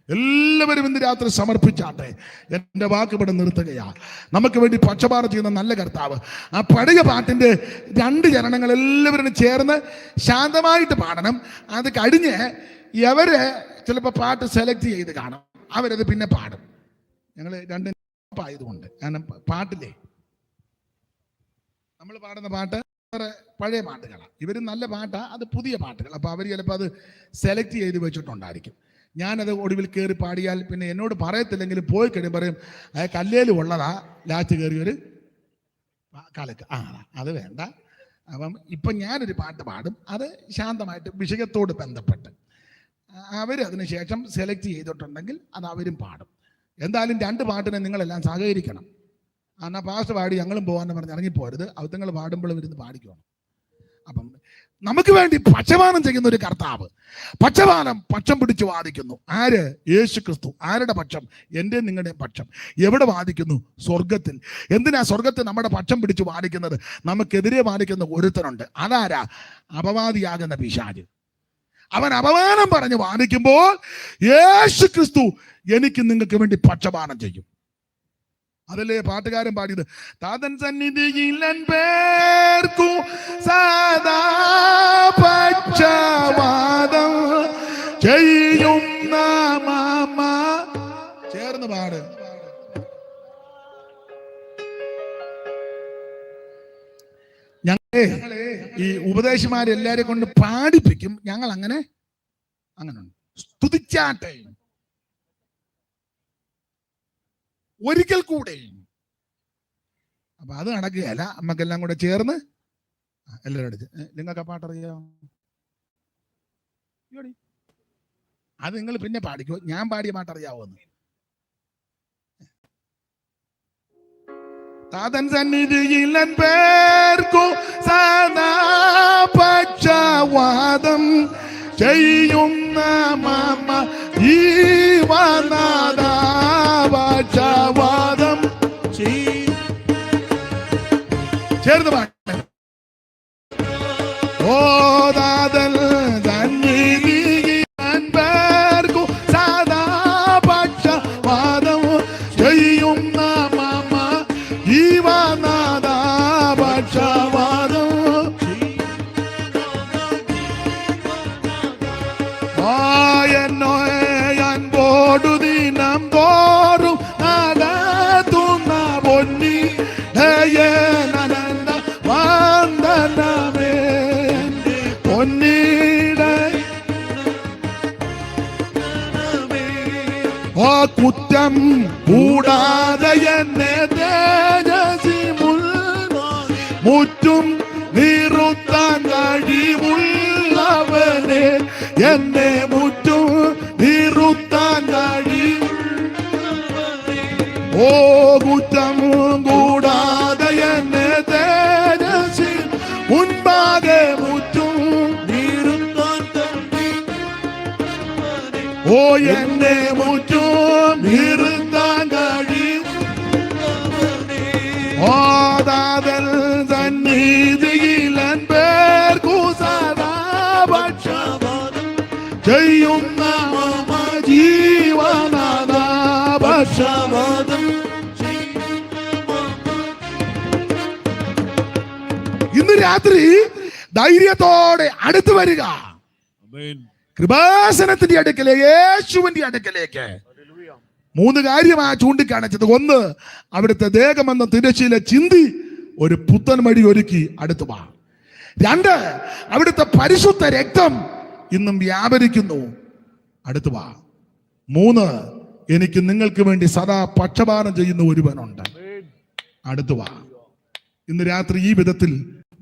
എല്ലാവരും ഇന്ന് രാത്രി സമർപ്പിച്ചാട്ടെ. എൻ്റെ വാക്ക് ഇവിടെ നിർത്തുകയാ. നമുക്ക് വേണ്ടി പക്ഷപാതം ചെയ്യുന്ന നല്ല കർത്താവ്. ആ പഴയ പാട്ടിൻ്റെ 2 ചരണങ്ങൾ എല്ലാവരും ചേർന്ന് ശാന്തമായിട്ട് പാടണം. അത് കഴിഞ്ഞ് ഇവര് ചിലപ്പോൾ പാട്ട് സെലക്ട് ചെയ്ത് കാണും, അവരത് പിന്നെ പാടും. ഞങ്ങൾ 2 ആയതുകൊണ്ട്, കാരണം പാട്ടില്ലേ നമ്മൾ പാടുന്ന പാട്ട് പഴയ പാട്ടുകളാണ്, ഇവർ നല്ല പാട്ടാണ്, അത് പുതിയ പാട്ടുകൾ. അപ്പോൾ അവർ ചിലപ്പോൾ അത് സെലക്ട് ചെയ്ത് വെച്ചിട്ടുണ്ടായിരിക്കും. ഞാനത് ഒടുവിൽ കയറി പാടിയാൽ പിന്നെ എന്നോട് പറയത്തില്ലെങ്കിലും പോയി കഴിയുമ്പോൾ പറയും കല്ലേലും ഉള്ളതാ ലാസ്റ്റ് കയറി ഒരു കലക്ക്. അത് വേണ്ട. അപ്പം ഇപ്പം ഞാനൊരു പാട്ട് പാടും, അത് ശാന്തമായിട്ട് വിഷയത്തോട് ബന്ധപ്പെട്ട് അവരതിന് ശേഷം സെലക്ട് ചെയ്തിട്ടുണ്ടെങ്കിൽ അത് അവരും പാടും. എന്തായാലും 2 പാട്ടിനെ നിങ്ങളെല്ലാം സഹകരിക്കണം. എന്നാൽ പാസ്റ്റ് പാടി ഞങ്ങളും പോകാമെന്ന് പറഞ്ഞ് ഇറങ്ങിപ്പോരുത്. അവത്തങ്ങൾ പാടുമ്പോൾ ഇരുന്ന് പാടിക്കണം. അപ്പം നമുക്ക് വേണ്ടി പക്ഷപാതം ചെയ്യുന്ന ഒരു കർത്താവ്. പക്ഷം പിടിച്ച് വാദിക്കുന്നു. ആര്? യേശു ക്രിസ്തു. ആരുടെ പക്ഷം? എൻ്റെ നിങ്ങളുടെ പക്ഷം. എവിടെ വാദിക്കുന്നു? സ്വർഗത്തിൽ. എന്തിനാ സ്വർഗത്തിൽ നമ്മുടെ പക്ഷം പിടിച്ച് വാദിക്കുന്നത്? നമുക്കെതിരെ വാദിക്കുന്ന ഒരുത്തനുണ്ട്. അതാരാ? അപവാദിയാകുന്ന പിശാച്. അവൻ അപമാനം പറഞ്ഞ് വാദിക്കുമ്പോൾ യേശു ക്രിസ്തു എനിക്ക് നിങ്ങൾക്ക് വേണ്ടി പക്ഷപാതം ചെയ്യും. അതല്ലേ പാട്ടുകാരൻ പാടിയത്? താതൻ സന്നിധിയിൽ പേർക്കു സദാ പക്ഷപാതം ചെയ്യുന്ന മാമ. ചേർന്ന് പാട്. ഞങ്ങളെ ഈ ഉപദേശമാരെല്ലാരെ കൊണ്ട് പാടിപ്പിക്കും. ഞങ്ങൾ അങ്ങനെ സ്തുതിച്ചാട്ടെ ഒരിക്കൽ കൂടെ. അപ്പൊ അത് നടക്കുകയല്ല. നമ്മക്കെല്ലാം കൂടെ ചേർന്ന് എല്ലാവരും അടിച്ച് നിങ്ങൾക്ക് ആ പാട്ടറിയാം. അത് നിങ്ങൾ പിന്നെ പാടിക്കോ. ഞാൻ പാടിയ പാട്ടറിയാവോന്ന്. താതൻ സന്നിധിയിൽ പേർക്കു സദാ പക്ഷവാദം ചെയ്യുന്ന മമ ജീവനാഥ പക്ഷവാദം ചേർന്ന് പാട്ട്. ഓ താതൻ സന്നിധിയിൽ പേർക്കു സദാ പക്ഷവാദം ചെയ്യുന്ന മമ ജീവനാഥ പക്ഷവാദം. എന്നോടു ദിനം തോറും നടത്തുന്ന പൊന്നി നനന്ദ വന്ദനമേ പൊന്നിട ആ കുറ്റം കൂടാതെ എന്നെ തേജസി മുറ്റും നിറുത്താൻ കഴിവുള്ളവനെ എന്നെ മുറ്റും നിറുത്താൻ കഴിവുള്ളവനെ. ഓ കുറ്റം കൂടാതെ എന്നെ തേജസി മുൻപാകെ മുറ്റും നിറുത്താൻ കഴിവുള്ളവനെ. ഓ എന്നെ മുറ്റും നിറുത്താൻ കഴിവുള്ളവനെ. ഓ താതൻ സന്നിധിയിൽ പേർക്കു സദാ പക്ഷപാതം ചെയ്യുന്ന മമ ജീവനാഥ പക്ഷപാതം. ഇന്ന് രാത്രി ധൈര്യത്തോടെ അടുത്ത് വരിക. കൃപാസനത്തിന്റെ അടുക്കലേക്ക്, യേശുവിന്റെ അടുക്കലേക്ക്. 3 കാര്യമാണ് ചൂണ്ടിക്കാണിച്ചത്. 1, അവിടുത്തെ ദേഹമെന്ന തിരശ്ശീല ചിന്തി ഒരു പുത്തൻ വഴി ഒരുക്കി അടുത്തു വാ. 2, അവിടുത്തെ പരിശുദ്ധ രക്തം ഇന്നും വ്യാപരിക്കുന്നു, അടുത്തു വാ. 3, എനിക്ക് നിങ്ങൾക്ക് വേണ്ടി സദാ പക്ഷപാതം ചെയ്യുന്ന ഒരുവനുണ്ട്, അടുത്തു വാ. ഇന്ന് രാത്രി ഈ വിധത്തിൽ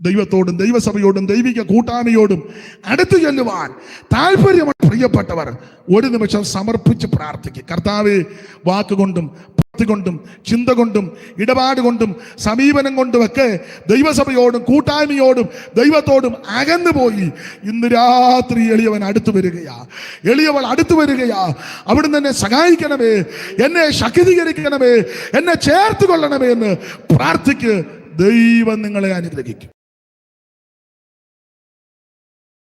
ദൈവത്തോടും ദൈവസഭയോടും ദൈവിക കൂട്ടായ്മയോടും അടുത്തു ചെല്ലുവാൻ താല്പര്യമുള്ള പ്രിയപ്പെട്ടവർ ഒരു നിമിഷം സമർപ്പിച്ച് പ്രാർത്ഥിക്കും. കർത്താവേ, വാക്കുകൊണ്ടും പ്രവൃത്തി കൊണ്ടും ചിന്ത കൊണ്ടും ഇടപാട് കൊണ്ടും സമീപനം കൊണ്ടുമൊക്കെ ദൈവസഭയോടും കൂട്ടായ്മയോടും ദൈവത്തോടും അകന്നു പോയി ഇന്ന് രാത്രി എളിയവൻ അടുത്തു വരികയാ, എളിയവൾ അടുത്തു വരികയാ. അവിടുന്ന് എന്നെ സഹായിക്കണമേ, എന്നെ ശക്തീകരിക്കണമേ, എന്നെ ചേർത്ത് കൊള്ളണമേ എന്ന് പ്രാർത്ഥിക്ക്. ദൈവം നിങ്ങളെ അനുഗ്രഹിക്കും.